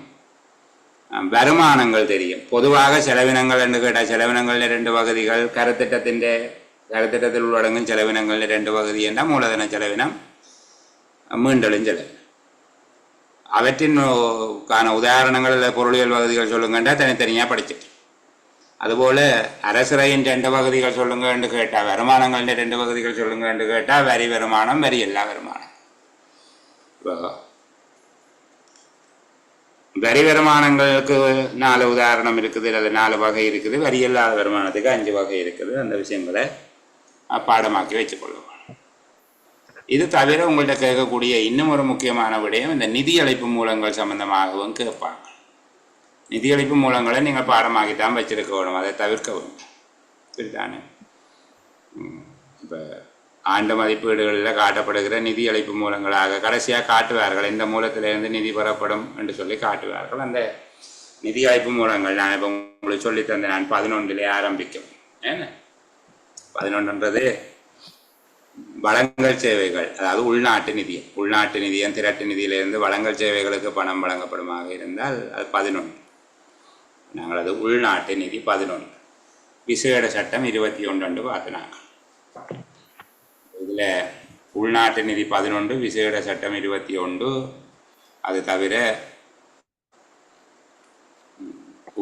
வருமானங்கள் தெரியும். பொதுவாக செலவினங்கள் என்று கேட்டால் செலவினங்களில் 2 பகுதிகள். கருத்திட்டத்தில் உள்ளடங்கும் செலவினங்களில் 2 பகுதி என்றால் மூலதன செலவினம், மீண்டெழும் செலவினம். அவற்றின்கான உதாரணங்கள் பொருளியல் பகுதிகள் சொல்லுங்கண்டா தனித்தனியாக படிச்சுட்டு. அதுபோல் அரசுரையின் 2 பகுதிகள் சொல்லுங்க என்று கேட்டால், வருமானங்கள் 2 பகுதிகள் சொல்லுங்க என்று கேட்டால் வரி வருமானம், வரி எல்லா வருமானம். வரி வருமானங்களுக்கு 4 உதாரணம் இருக்குது, அல்லது 4 வகை இருக்குது. வரி இல்லாத வருமானத்துக்கு 5 வகை இருக்குது. அந்த விஷயங்களை பாடமாக்கி வச்சுக்கொள்ளுவோம். இது தவிர உங்கள்கிட்ட கேட்கக்கூடிய இன்னும் ஒரு முக்கியமான விடயம், இந்த நிதியளிப்பு மூலங்கள் சம்பந்தமாகவும் கேட்பாங்க. நிதியளிப்பு மூலங்களை நீங்கள் பாடமாக்கித்தான் வச்சிருக்க வேணும், அதை தவிர்க்க வேண்டும். சரிதானே? இப்போ ஆண்டு மதிப்பீடுகளில் காட்டப்படுகிற நிதியளிப்பு மூலங்களாக கடைசியாக காட்டுவார்கள், இந்த மூலத்திலிருந்து நிதி பெறப்படும் என்று சொல்லி காட்டுவார்கள். அந்த நிதியளிப்பு மூலங்கள் நான் இப்போ உங்களுக்கு சொல்லித்தந்த நான் 11 ஆரம்பிக்கும். ஏன்னா 11ன்றது வழங்கல் சேவைகள், அதாவது உள்நாட்டு நிதியம். உள்நாட்டு நிதியம், திரட்டு நிதியிலிருந்து வழங்கல் சேவைகளுக்கு பணம் வழங்கப்படுமாக இருந்தால் அது 11. நாங்கள் அது உள்நாட்டு நிதி 11. விசேட சட்டம் 21 பார்த்துனாங்க. இதில் உள்நாட்டு நிதி 11, விசேட சட்டம் 21. அது தவிர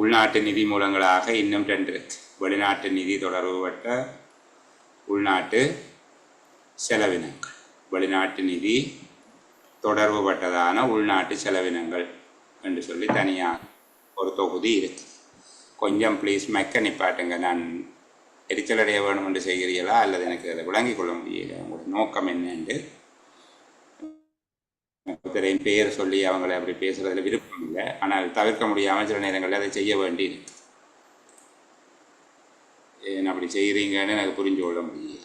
உள்நாட்டு நிதி மூலங்களாக இன்னும் 2 இருக்கு. வெளிநாட்டு நிதி தொடர்புபட்ட உள்நாட்டு செலவினங்கள், வெளிநாட்டு நிதி தொடர்புபட்டதான உள்நாட்டு செலவினங்கள் என்று சொல்லி தனியாக ஒரு தொகுதி இருக்குது. கொஞ்சம் ப்ளீஸ் மெக்க நிப்பாட்டுங்க. நான் எரிச்சலடைய வேணும் என்று செய்கிறீர்களா அல்லது எனக்கு அதை விளங்கிக் கொள்ள முடியல, உங்களுடைய நோக்கம் என்னென்று. ஒருத்தரையும் பேர் சொல்லி அவங்களை அப்படி பேசுறதுல விருப்பம் இல்லை, ஆனால் தவிர்க்க முடியாமல் சில நேரங்களில் அதை செய்ய வேண்டி இருக்கு. ஏன் அப்படி செய்கிறீங்கன்னு எனக்கு புரிஞ்சு கொள்ள முடியல.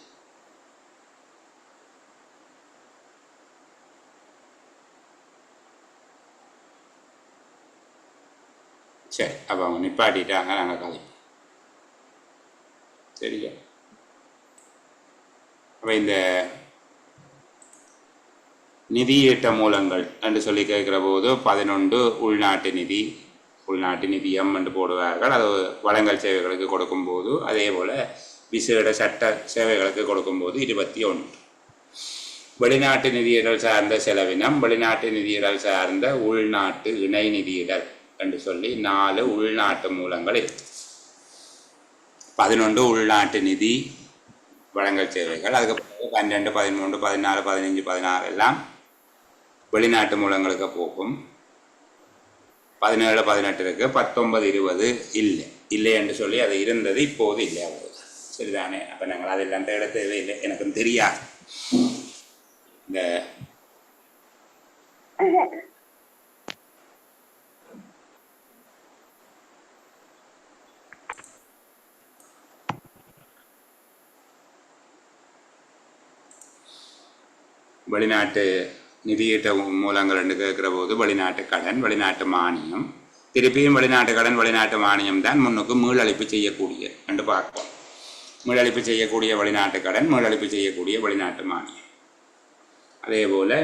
சரி, அப்போ அவங்க நிப்பாட்டிட்டாங்க, நாங்கள் கலைப்போம். சரியா? அப்போ இந்த நிதியீட்ட மூலங்கள் என்று சொல்லி கேட்குற போது 11 உள்நாட்டு நிதி, உள்நாட்டு நிதியம் என்று போடுவார்கள். அது வளங்கள் சேவைகளுக்கு கொடுக்கும்போது, அதே போல் விசேட சட்ட சேவைகளுக்கு கொடுக்கும்போது 21. வெளிநாட்டு நிதியிடல் சார்ந்த செலவினம், வெளிநாட்டு நிதியிடல் சார்ந்த உள்நாட்டு இணை நிதியிடல் என்று சொல்லி 4 உள்நாட்டு மூலங்கள் இருக்கு. 11 உள்நாட்டு நிதி வழங்கல் சேவைகள், அதுக்கு 12, 13, 14, 15, 16 எல்லாம் வெளிநாட்டு மூலங்களுக்கு போகும். 17, 18 இருக்கு, 19, 20 இல்லை என்று சொல்லி அது இருந்தது, இப்போது இல்லை, அவ்வளவு சரிதானே. அப்போ நாங்கள் அதெல்லாம் தேட தேவையில்லை, எனக்கும் தெரியாது. இந்த வெளிநாட்டு நிதியீட்ட மூலங்கள் என்று கேட்குற போது வெளிநாட்டு கடன், வெளிநாட்டு மானியம், திருப்பியும் வெளிநாட்டு கடன், வெளிநாட்டு மானியம் தான் முன்னுக்கு மீளழிப்பு செய்யக்கூடிய என்று பார்ப்போம். மீளழிப்பு செய்யக்கூடிய வெளிநாட்டு கடன், மீளழிப்பு செய்யக்கூடிய வெளிநாட்டு மானியம். அதே போல்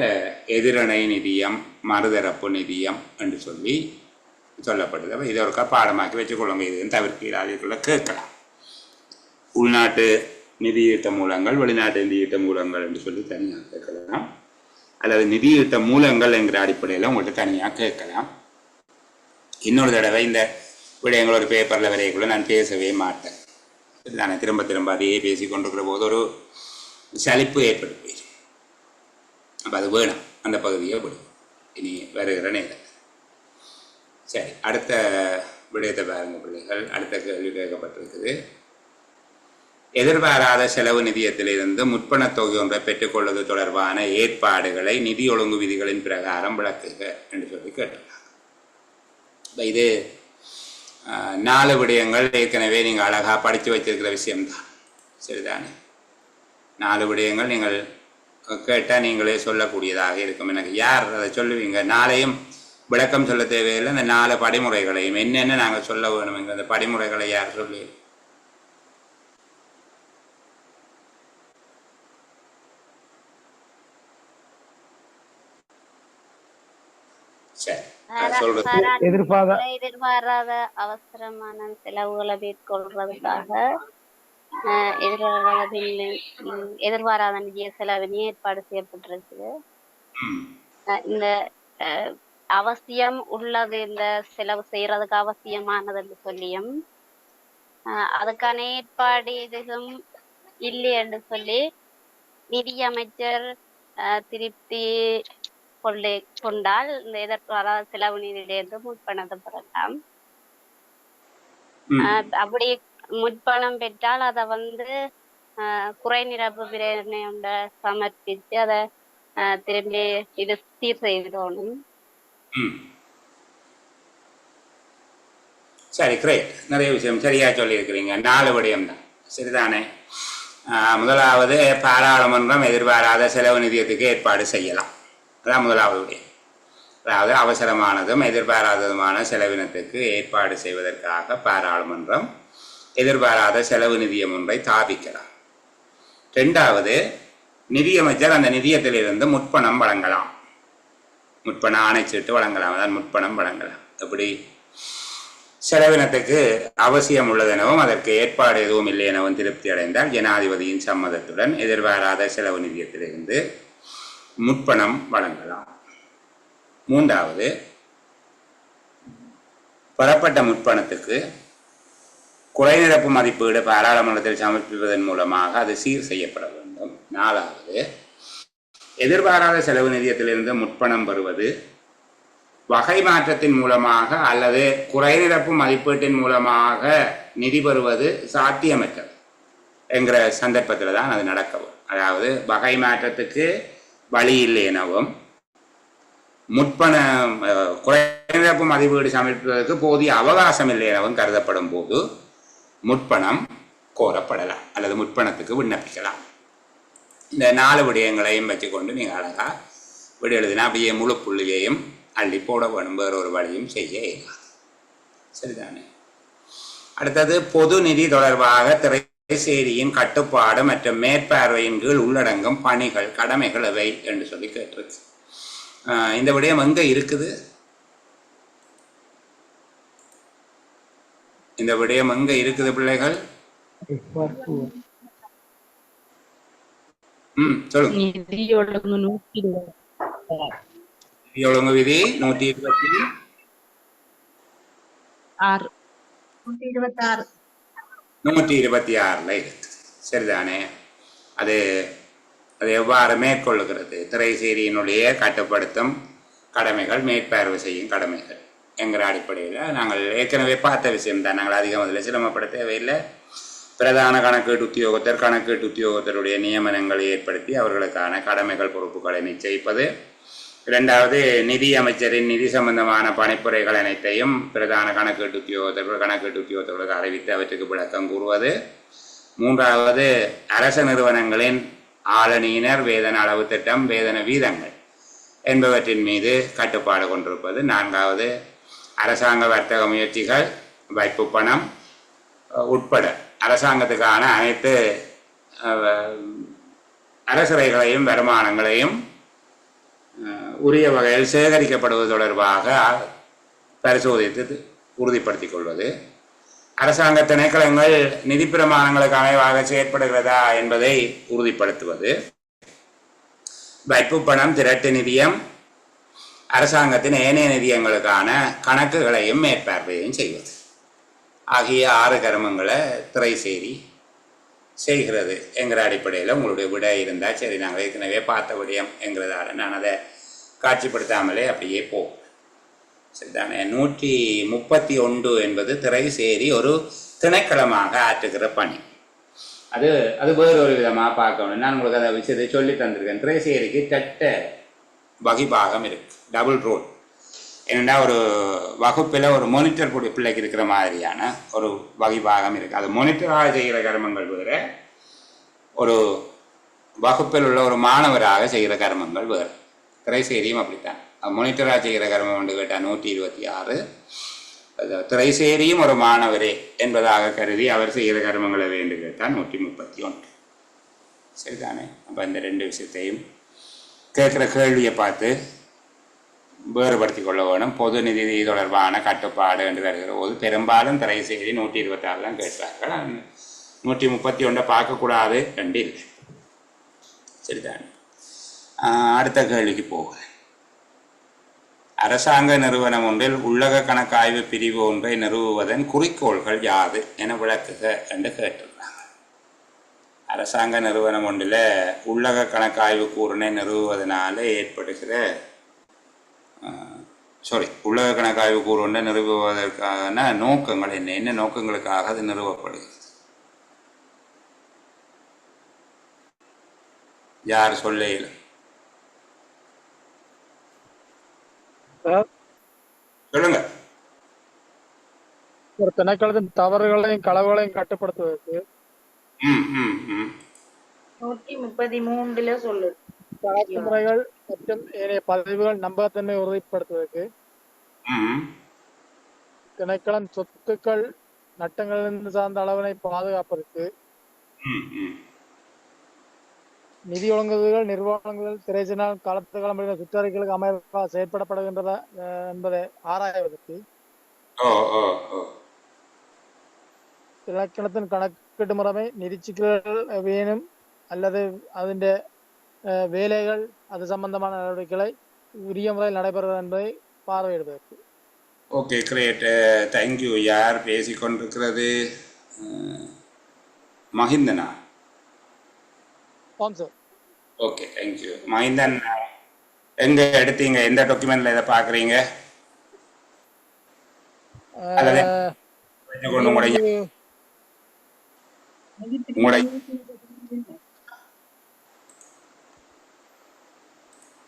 எதிரணை நிதியம், மறுதரப்பு நிதியம் என்று சொல்லி சொல்லப்படுது. அப்போ இதை ஒருக்கா பாடமாக்கி வச்சுக்கொள்ளுங்க. இதுன்னு தவிர்க்கிறார்கள் கேட்கலாம். உள்நாட்டு நிதியீட்ட மூலங்கள், வெளிநாட்டு நிதியீட்ட மூலங்கள் என்று சொல்லி தனியாக கேட்கலாம், அல்லது நிதியீட்ட மூலங்கள் என்கிற அடிப்படையில் உங்கள்கிட்ட தனியாக கேட்கலாம். இன்னொரு தடவை இந்த விடயங்கள் ஒரு பேப்பரில் வரைக்குள்ள நான் பேசவே மாட்டேன். நான் திரும்ப திரும்ப அதையே பேசி கொண்டிருக்கிற போது ஒரு சலிப்பு ஏற்பட்டு போயிடும். அப்போ அது வேணும், அந்த பகுதியை விடும் இனி வருகிற நேரம். சரி, அடுத்த விடயத்தை பாருங்க பிள்ளைகள். அடுத்த கேள்வி கேட்கப்பட்டிருக்குது. எதிர்பாராத செலவு நிதியத்திலிருந்து முற்பணத் தொகை ஒன்றை பெற்றுக்கொள்வது தொடர்பான ஏற்பாடுகளை நிதி ஒழுங்கு விதிகளின் பிரகாரம் விளக்குக என்று சொல்லி கேட்டிருக்காங்க. இது 4 விடயங்கள் ஏற்கனவே நீங்கள் அழகாக படித்து வச்சிருக்கிற விஷயம்தான், சரிதானே. 4 விடயங்கள் நீங்கள் கேட்டால் நீங்களே சொல்லக்கூடியதாக இருக்கும். எனக்கு யார் அதை சொல்லுவீங்க? 4ஐயும் விளக்கம் சொல்ல தேவையில்லை. இந்த 4 படிமுறைகளையும் என்னென்ன நாங்கள் சொல்ல வேணுங்க, அந்த படிமுறைகளை யார் சொல்லி? எதிர்பாராத அவசரமான செலவுகளை மேற்கொள்றதுக்காக எதிர்பாராத நிதிய செலவினே ஏற்பாடு செய்யப்பட்டிருக்குது. இந்த அவசியம் உள்ளது, இந்த செலவு செய்யறதுக்கு அவசியமானது என்று சொல்லியும் அதுக்கான ஏற்பாடு எதுவும் இல்லை என்று சொல்லி நிதியமைச்சர் திருப்தி கொண்டால் இந்த எதிர்பாராத செலவு நிதியிலிருந்து முற்பணத்தை பெறலாம். அப்படி முற்பணம் பெற்றால் அதை குறை நிரப்பு பிரேரணையோட சமர்ப்பித்து அதை திரும்பி இது சீர் செய்தோணும். சரி, கிரேட். நிறைய விஷயம் சரியா சொல்லி இருக்கிறீங்க. 4 விடயம் தான், சரிதானே. முதலாவது, பாராளுமன்றம் எதிர்பாராத செலவு நிதியத்துக்கு ஏற்பாடு செய்யலாம். அதான் முதலாவது விடயம். அதாவது அவசரமானதும் எதிர்பாராததுமான செலவினத்துக்கு ஏற்பாடு செய்வதற்காக பாராளுமன்றம் எதிர்பாராத செலவு நிதியம் ஒன்றை தாபிக்கலாம். 2வது, நிதியமைச்சர் அந்த நிதியத்திலிருந்து முற்பணம் வழங்கலாம், முற்பண ஆணைச்சீட்டு வழங்கலாம், அதான் முற்பணம் வழங்கலாம். எப்படி? செலவினத்துக்கு அவசியம் உள்ளதெனவும் அதற்கு ஏற்பாடு எதுவும் இல்லை எனவும் திருப்தி அடைந்தால் ஜனாதிபதியின் சம்மதத்துடன் எதிர்பாராத செலவு நிதியத்திலிருந்து முற்பணம் வழங்கலாம். 3வது, பெறப்பட்ட முற்பணத்துக்கு குறைநிரப்பு மதிப்பீடு பாராளுமன்றத்தில் சமர்ப்பிப்பதன் மூலமாக அது சீர் செய்யப்பட வேண்டும். 4வது, எதிர்பாராத செலவு நிதியத்திலிருந்து முற்பணம் பெறுவது வகை மாற்றத்தின் மூலமாக அல்லது குறைநிரப்பு மதிப்பீட்டின் மூலமாக நிதி பெறுவது சாத்தியமற்றது என்கிற சந்தர்ப்பத்தில் தான் அது நடக்கவும். அதாவது வகை மாற்றத்துக்கு வழி இல்லை எனவும் முற்பண குறைநிரப்பு மதிப்பீடு சமர்ப்பிப்பதற்கு போதிய அவகாசம் இல்லை எனவும் கருதப்படும் போது முற்பணம் கோரப்படலாம் அல்லது முற்பணத்துக்கு விண்ணப்பிக்கலாம். இந்த 4 விடயங்களையும் வச்சுக்கொண்டு நீங்கள் அழகாக விட எழுதினா அப்படியே முழு புள்ளியையும் அள்ளி போட வேணும், வேறொரு வழியும் செய்ய இயலாது, சரிதானே. அடுத்தது, பொது நிதி தொடர்பாக திரைசேரியின் கட்டுப்பாடு மற்றும் மேற்பார்வையின் கீழ் உள்ளடங்கும் பணிகள் கடமைகள் எவை என்று சொல்லி கேட்டிருக்கு. இந்த விடயம் எங்கே இருக்குது? இந்த விடயம் எங்க இருக்குது பிள்ளைகள்? சொல்லுங்க. நிதி ஒழுங்கு 126. நிதி ஒழுங்கு விதி 126. 126ல இருக்கு. சரிதானே? அது அது எவ்வாறு மேற்கொள்ளுகிறது? திரைசேரியினுடைய கட்டுப்படுத்தும் கடமைகள், மேற்பார்வை செய்யும் கடமைகள் என்கிற அடிப்படையில் நாங்கள் ஏற்கனவே பார்த்த விஷயம்தான். நாங்கள் அதிகம் அதில் சிரமப்பட தேவையில்லை. பிரதான கணக்கீட்டு உத்தியோகத்தர் கணக்கீட்டு உத்தியோகத்தருடைய நியமனங்களை ஏற்படுத்தி அவர்களுக்கான கடமைகள் பொறுப்புகளை நிச்சயிப்பது. இரண்டாவது, நிதி அமைச்சரின் நிதி சம்பந்தமான பணிப்புரைகள் அனைத்தையும் பிரதான கணக்கீட்டு உத்தியோகத்தர்களுக்கு அறிவித்து அவற்றுக்கு விளக்கம் கூறுவது. மூன்றாவது, அரச நிறுவனங்களின் ஆளணியினர் வேதன அளவு திட்டம், வேதன வீதங்கள் என்பவற்றின் மீது கட்டுப்பாடு கொண்டிருப்பது. நான்காவது, அரசாங்க வர்த்தக முயற்சிகள், வைப்பு பணம் உட்பட அரசாங்கத்துக்கான அனைத்து அரசுரைகளையும் வருமானங்களையும் உரிய வகையில் சேகரிக்கப்படுவது தொடர்பாக பரிசோதித்து உறுதிப்படுத்திக் கொள்வது. அரசாங்க திணைக்களங்கள் நிதி பிரமாணங்களுக்கு அமைவாக செயற்படுகிறதா என்பதை உறுதிப்படுத்துவது. வைப்பு பணம், திரட்டு நிதியம், அரசாங்கத்தின் ஏனைய நிதியங்களுக்கான கணக்குகளையும் மேற்பார்வையும் செய்வது ஆகிய 6 கர்மங்களை திரைசேரி செய்கிறது என்கிற அடிப்படையில் உங்களுடைய விடை இருந்தால் சரி, நாங்கள் ஏற்கனவே பார்த்த விடயம் என்கிறதால நான் அதை காட்சிப்படுத்தாமலே அப்படியே போகும். சரிதானே? 131 என்பது திரைசேரி ஒரு திணைக்களமாக ஆற்றுகிற பணி. அது அது வேறு ஒரு விதமாக பார்க்கணும். நான் உங்களுக்கு அந்த விஷயத்தை சொல்லி தந்திருக்கேன். திரைசேரிக்கு சட்ட வகிபாகம் இருக்கு, டபுள் ரோல். என்னென்னா ஒரு வகுப்பில் ஒரு மானிட்டர் பிள்ளைக்கு இருக்கிற மாதிரியான ஒரு வகிபாகம் இருக்குது. அது மானிட்டராக செய்கிற கர்மங்கள் வேறு, ஒரு வகுப்பில் உள்ள ஒரு மாணவராக செய்கிற கர்மங்கள் வேறு. திரைசேரியும் அப்படித்தான். மானிட்டராக செய்கிற கர்மம் என்று கேட்டால் 126. திரைசேரியும் ஒரு மாணவரே என்பதாக கருதி அவர் செய்கிற கர்மங்களை வேண்டு கேட்டால் 131. சரிதானே? அப்போ இந்த 2 விஷயத்தையும் கேட்குற கேள்வியை பார்த்து வேறுபடுத்தி கொள்ள வேணும். பொது நிதி தொடர்பான கட்டுப்பாடு என்று வருகிற போது பெரும்பாலும் திரைசேரி 126 தான் கேட்பார்கள். 131 பார்க்கக்கூடாது என்று இல்லை. சரிதானே? அடுத்த கேள்விக்கு போகிறேன். அரசாங்க நிறுவனம் ஒன்றில் உள்ளக கணக்காய்வு பிரிவு ஒன்றை நிறுவுவதன் குறிக்கோள்கள் யாது என விளக்குக என்று கேட்டிருக்காங்க. அரசாங்க நிறுவனம் ஒன்றில் உள்ளக கணக்காய்வு கூறினை நிறுவுவதனால ஏற்படுகிற உள்ளக கணக்காய்வு கூறுவதை நிறுவுவதற்கான நோக்கங்கள் என்ன? என்ன நோக்கங்களுக்காக அது நிறுவப்படுகிறது? யார் சொல்ல இயலும்? சொல்லுங்க. ஒரு திணைக்களத்தின் தவறுகளையும் களவுகளையும் கட்டுப்படுத்துவதற்கு 133 சொல்லு. கணக்கு முறைகள் மற்றும் ஏனைய பதிவுகள் நம்பகத்தன்மை உறுதிப்படுத்துவதற்கு, திணைக்களம் சொத்துக்கள் நட்டங்களிலிருந்து சார்ந்த அளவினை பாதுகாப்பதற்கு, நிதி ஒழுங்குகள் நிர்வாகங்கள் திரைச்சினால் காலத்துக்காலம் சுற்றறிக்கைகளுக்கு அமைப்பாக செயற்படப்படுகின்றதா என்பதை ஆராய்வதற்கு, இலக்கணத்தின் கணக்கீட்டு முறைமை நிதி சிக்கல்கள் வேணும் அல்லது அதிண்ட வேலைகள் அது சம்பந்தமான நடவடிக்கைகளை உரிய முறையில் நடைபெறும் என்பதை பார்வையிடுவதற்கு. Okay, great, thank you. யார் பேசிக்கொண்டிருக்கிறது? மஹிந்தனா? Okay, thank you. மஹிந்தன், எங்க எடுத்தீங்க? எந்த டாக்குமெண்ட்ல இதை பாக்குறீங்க?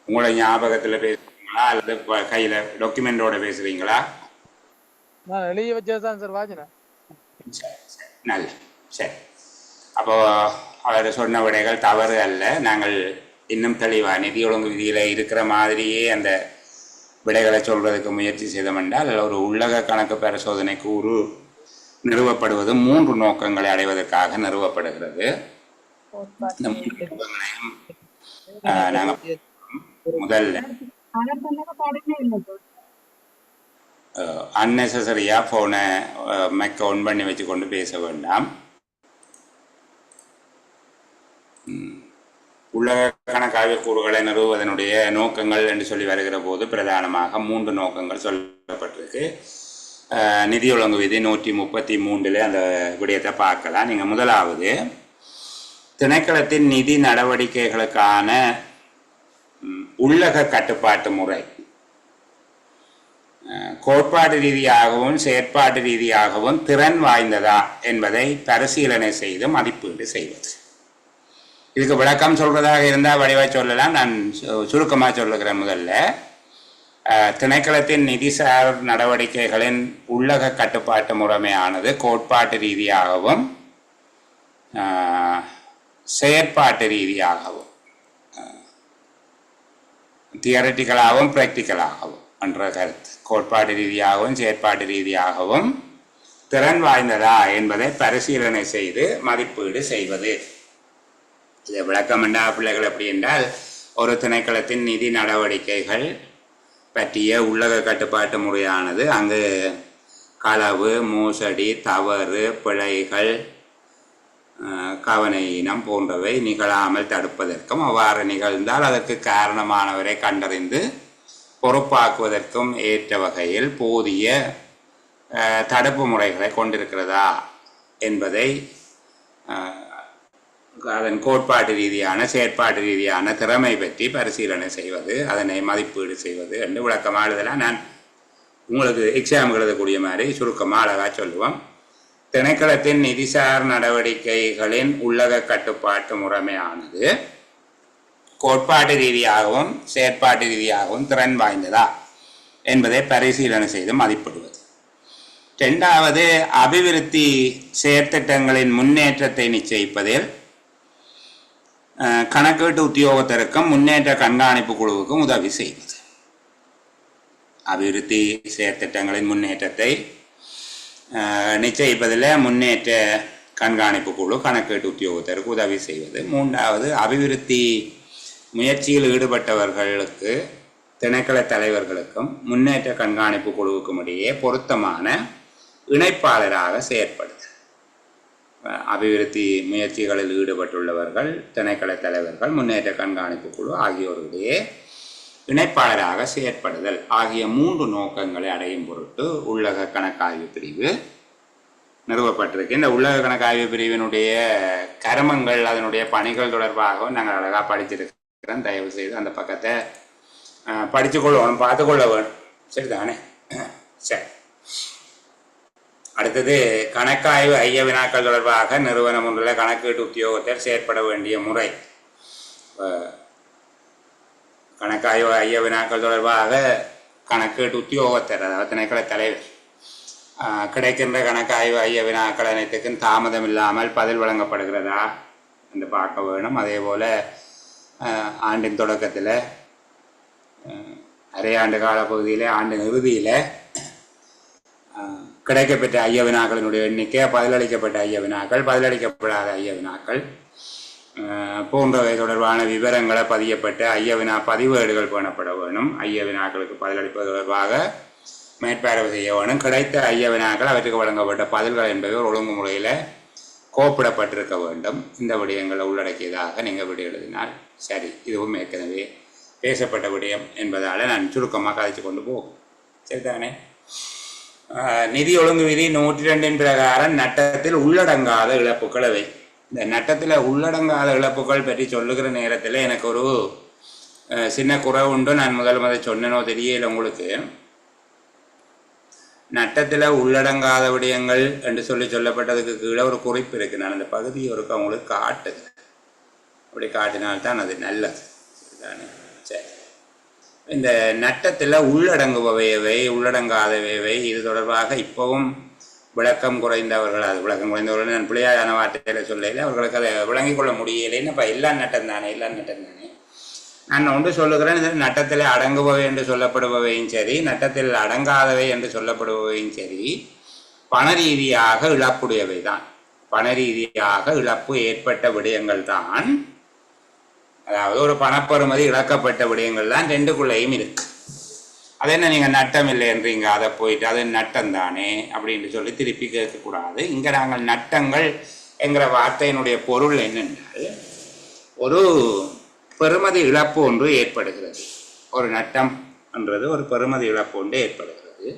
உங்களோட ஞாபகத்துல பேசுறீங்களா அல்லது கையில டாக்குமெண்டோட பேசுறீங்களா? நான் எழுதி வச்சதான் சார் வாங்கினேன். நல்ல, சரி. அப்போ அவர் சொன்ன விடைகள் தவறு அல்ல. நாங்கள் இன்னும் தெளிவாக நிதி ஒழுங்கு விதியில் இருக்கிற மாதிரியே அந்த விடைகளை சொல்றதுக்கு முயற்சி செய்தோம் என்றால், ஒரு உள்ளக கணக்கு பரிசோதனை கூறு நிறுவப்படுவது 3 நோக்கங்களை அடைவதற்காக நிறுவப்படுகிறது. இந்த 3 நோக்கங்களையும் நாங்கள் முதல்ல அன்னெசரியாக ஃபோனை மைக்கை ஆன் பண்ணி வச்சுக்கொண்டு பேச வேண்டாம். உலக கணக்காய்வு கூறுகளை நிறுவுவதனுடைய நோக்கங்கள் என்று சொல்லி வருகிற போது பிரதானமாக 3 நோக்கங்கள் சொல்லப்பட்டிருக்கு. நிதி ஒழுங்கு விதி 133 அந்த விடயத்தை பார்க்கலாம். நீங்கள் முதலாவது திணைக்களத்தின் நிதி நடவடிக்கைகளுக்கான உள்ளக கட்டுப்பாட்டு முறை கோட்பாடு ரீதியாகவும் செயற்பாட்டு ரீதியாகவும் திறன் வாய்ந்ததா என்பதை பரிசீலனை செய்து மதிப்பீடு செய்வது. இதுக்கு விளக்கம் சொல்றதாக இருந்தால் வடிவாக சொல்லலாம். நான் சுருக்கமாக சொல்லுகிறேன். முதல்ல திணைக்களத்தின் நிதிசார் நடவடிக்கைகளின் உள்ளக கட்டுப்பாட்டு முறைமையானது கோட்பாட்டு ரீதியாகவும் செயற்பாட்டு ரீதியாகவும் தியரட்டிக்கலாகவும் பிராக்டிக்கலாகவும் என்ற கருத்து. கோட்பாட்டு ரீதியாகவும் செயற்பாட்டு ரீதியாகவும் திறன் வாய்ந்ததா என்பதை பரிசீலனை செய்து மதிப்பீடு செய்வது. இதை விளக்கம் என்றால் பிள்ளைகள் எப்படி என்றால், ஒரு திணைக்களத்தின் நிதி நடவடிக்கைகள் பற்றிய உள்ளக கட்டுப்பாட்டு முறையானது அங்கு களவு, மோசடி, தவறு, பிழைகள், கவனஈனம் போன்றவை நிகழாமல் தடுப்பதற்கும், அவ்வாறு நிகழ்ந்தால் அதற்கு காரணமானவரை கண்டறிந்து பொறுப்பாக்குவதற்கும் ஏற்ற வகையில் போதிய தடுப்பு முறைகளை கொண்டிருக்கிறதா என்பதை அதன் கோட்பாட்டு ரீதியான செயற்பாட்டு ரீதியான திறமை பற்றி பரிசீலனை செய்வது, அதனை மதிப்பீடு செய்வது என்று விளக்கமாக எழுதலாம். நான் உங்களுக்கு எக்ஸாம் எழுதக்கூடிய மாதிரி சுருக்கமாக அழகாக சொல்லுவோம். திணைக்களத்தின் நிதிசார் நடவடிக்கைகளின் உள்ளக கட்டுப்பாட்டு முறைமையானது கோட்பாட்டு ரீதியாகவும் செயற்பாட்டு ரீதியாகவும் திறன் வாய்ந்ததா என்பதை பரிசீலனை செய்து மதிப்பிடுவது. 2வது, அபிவிருத்தி செயற்திட்டங்களின் முன்னேற்றத்தை நிச்சயிப்பதில் கணக்கீட்டு உத்தியோகத்தருக்கும் முன்னேற்ற கண்காணிப்பு குழுவுக்கும் உதவி செய்வது. அபிவிருத்தி செயற்திட்டங்களின் முன்னேற்றத்தை நிச்சயிப்பதில் முன்னேற்ற கண்காணிப்பு குழு கணக்கீட்டு உத்தியோகத்தருக்கு உதவி செய்வது. 3வது, அபிவிருத்தி முயற்சியில் ஈடுபட்டவர்களுக்கு திணைக்கள தலைவர்களுக்கும் முன்னேற்ற கண்காணிப்பு குழுவுக்கும் இடையே பொருத்தமான இணைப்பாளராக செயற்படுது. அபிவிருத்தி முயற்சிகளில் ஈடுபட்டுள்ளவர்கள், திணைக்கள தலைவர்கள், முன்னேற்ற கண்காணிப்பு குழு ஆகியோருடைய இணைப்பாளராக செயற்படுதல் ஆகிய 3 நோக்கங்களை அடையும் பொருட்டு உள்ளக கணக்காய்வு பிரிவு நிறுவப்பட்டிருக்கு. இந்த உள்ளக கணக்காய்வு பிரிவினுடைய கருமங்கள், அதனுடைய பணிகள் தொடர்பாக நாங்கள் அழகாக படிச்சிருக்கிறோம். தயவு செய்து அந்த பக்கத்தை படித்துக்கொள்ளணும், பார்த்துக்கொள்ள வேணும். சரிதானே? சரி. அடுத்தது, கணக்காய்வு ஐய வினாக்கள் தொடர்பாக நிறுவனம் ஒன்றில் கணக்கீட்டு உத்தியோகத்தர் செயற்பட வேண்டிய முறை. கணக்காய்வு ஐய வினாக்கள் தொடர்பாக கணக்கீட்டு உத்தியோகத்தர், அதாவது திணைக்கள தலைவர், கிடைக்கின்ற கணக்காய்வு ஐய வினாக்கள் அனைத்துக்கும் தாமதம் இல்லாமல் பதில் வழங்கப்படுகிறதா என்று பார்க்க வேணும். அதே போல் ஆண்டின் தொடக்கத்தில், அரையாண்டு காலப்பகுதியில், ஆண்டின் இறுதியில் கிடைக்கப்பெற்ற ஐய வினாக்களினுடைய எண்ணிக்கை, பதிலளிக்கப்பட்ட ஐய வினாக்கள், பதிலளிக்கப்படாத ஐய வினாக்கள் போன்றவை தொடர்பான விவரங்களை பதியப்பட்ட ஐய வினா பதிவேடுகள் பேணப்பட வேணும். ஐய வினாக்களுக்கு பதிலளிப்பது தொடர்பாக மேற்பார்வை செய்ய வேணும். கிடைத்த ஐய வினாக்கள், அவற்றுக்கு வழங்கப்பட்ட பதில்கள் என்பவை ஒரு ஒழுங்குமுறையில் கோப்பிடப்பட்டிருக்க வேண்டும். இந்த விடயங்களை உள்ளடக்கியதாக நீங்கள் விடை எழுதினால் சரி. இதுவும் ஏற்கனவே பேசப்பட்ட விடயம் என்பதால் நான் சுருக்கமாக கதைச்சு கொண்டு போகும். சரிதானே? நிதி ஒழுங்கு விதி 102 பிரகாரம் நட்டத்தில் உள்ளடங்காத இழப்புகள் அவை. இந்த நட்டத்தில் உள்ளடங்காத இழப்புகள் பற்றி சொல்லுகிற நேரத்தில் எனக்கு ஒரு சின்ன குறைவு உண்டு. நான் முதல் சொன்னனோ தெரியல உங்களுக்கு. நட்டத்தில் உள்ளடங்காத விடயங்கள் என்று சொல்லப்பட்டதுக்கு கீழே ஒரு குறிப்பு இருக்கு. நான் அந்த பகுதியை ஒருக்கு அவங்களுக்கு காட்டுது. அப்படி காட்டினால்தான் அது நல்லது. சரிதானே? சரி. இந்த நட்டத்தில் உள்ளடங்குபவையவை, உள்ளடங்காதவையவை, இது தொடர்பாக இப்போவும் விளக்கம் குறைந்தவர்கள், அது விளக்கம் குறைந்தவர்கள் நான் பிள்ளையான வார்த்தையில் சொல்லல, அவர்களுக்கு அதை விளங்கிக் கொள்ள முடியலைன்னு. இப்போ எல்லா நட்டம் தானே. நான் ஒன்று சொல்லுகிறேன், இது நட்டத்தில் அடங்குபவை என்று சொல்லப்படுபவையும் சரி, நட்டத்தில் அடங்காதவை என்று சொல்லப்படுபவையும் சரி, பண ரீதியாக இழப்புடையவை தான். பண ரீதியாக இழப்பு ஏற்பட்ட விடயங்கள் தான், அதாவது ஒரு பணப்பெறுமதி இழக்கப்பட்ட விடயங்கள் தான் ரெண்டுக்குள்ளேயும் இருக்கு. அது என்ன நீங்கள் நட்டம் இல்லைன்றீங்க, அதை போயிட்டு அது நட்டம் தானே அப்படின்னு சொல்லி திருப்பி கேட்கக்கூடாது. இங்கே நாங்கள் நட்டங்கள் என்கிற வார்த்தையினுடைய பொருள் என்னென்றால், ஒரு பெறுமதி இழப்பு ஒன்று ஏற்படுகிறது. ஒரு நட்டம் என்றது ஒரு பெறுமதி இழப்பு ஒன்று ஏற்படுகிறது.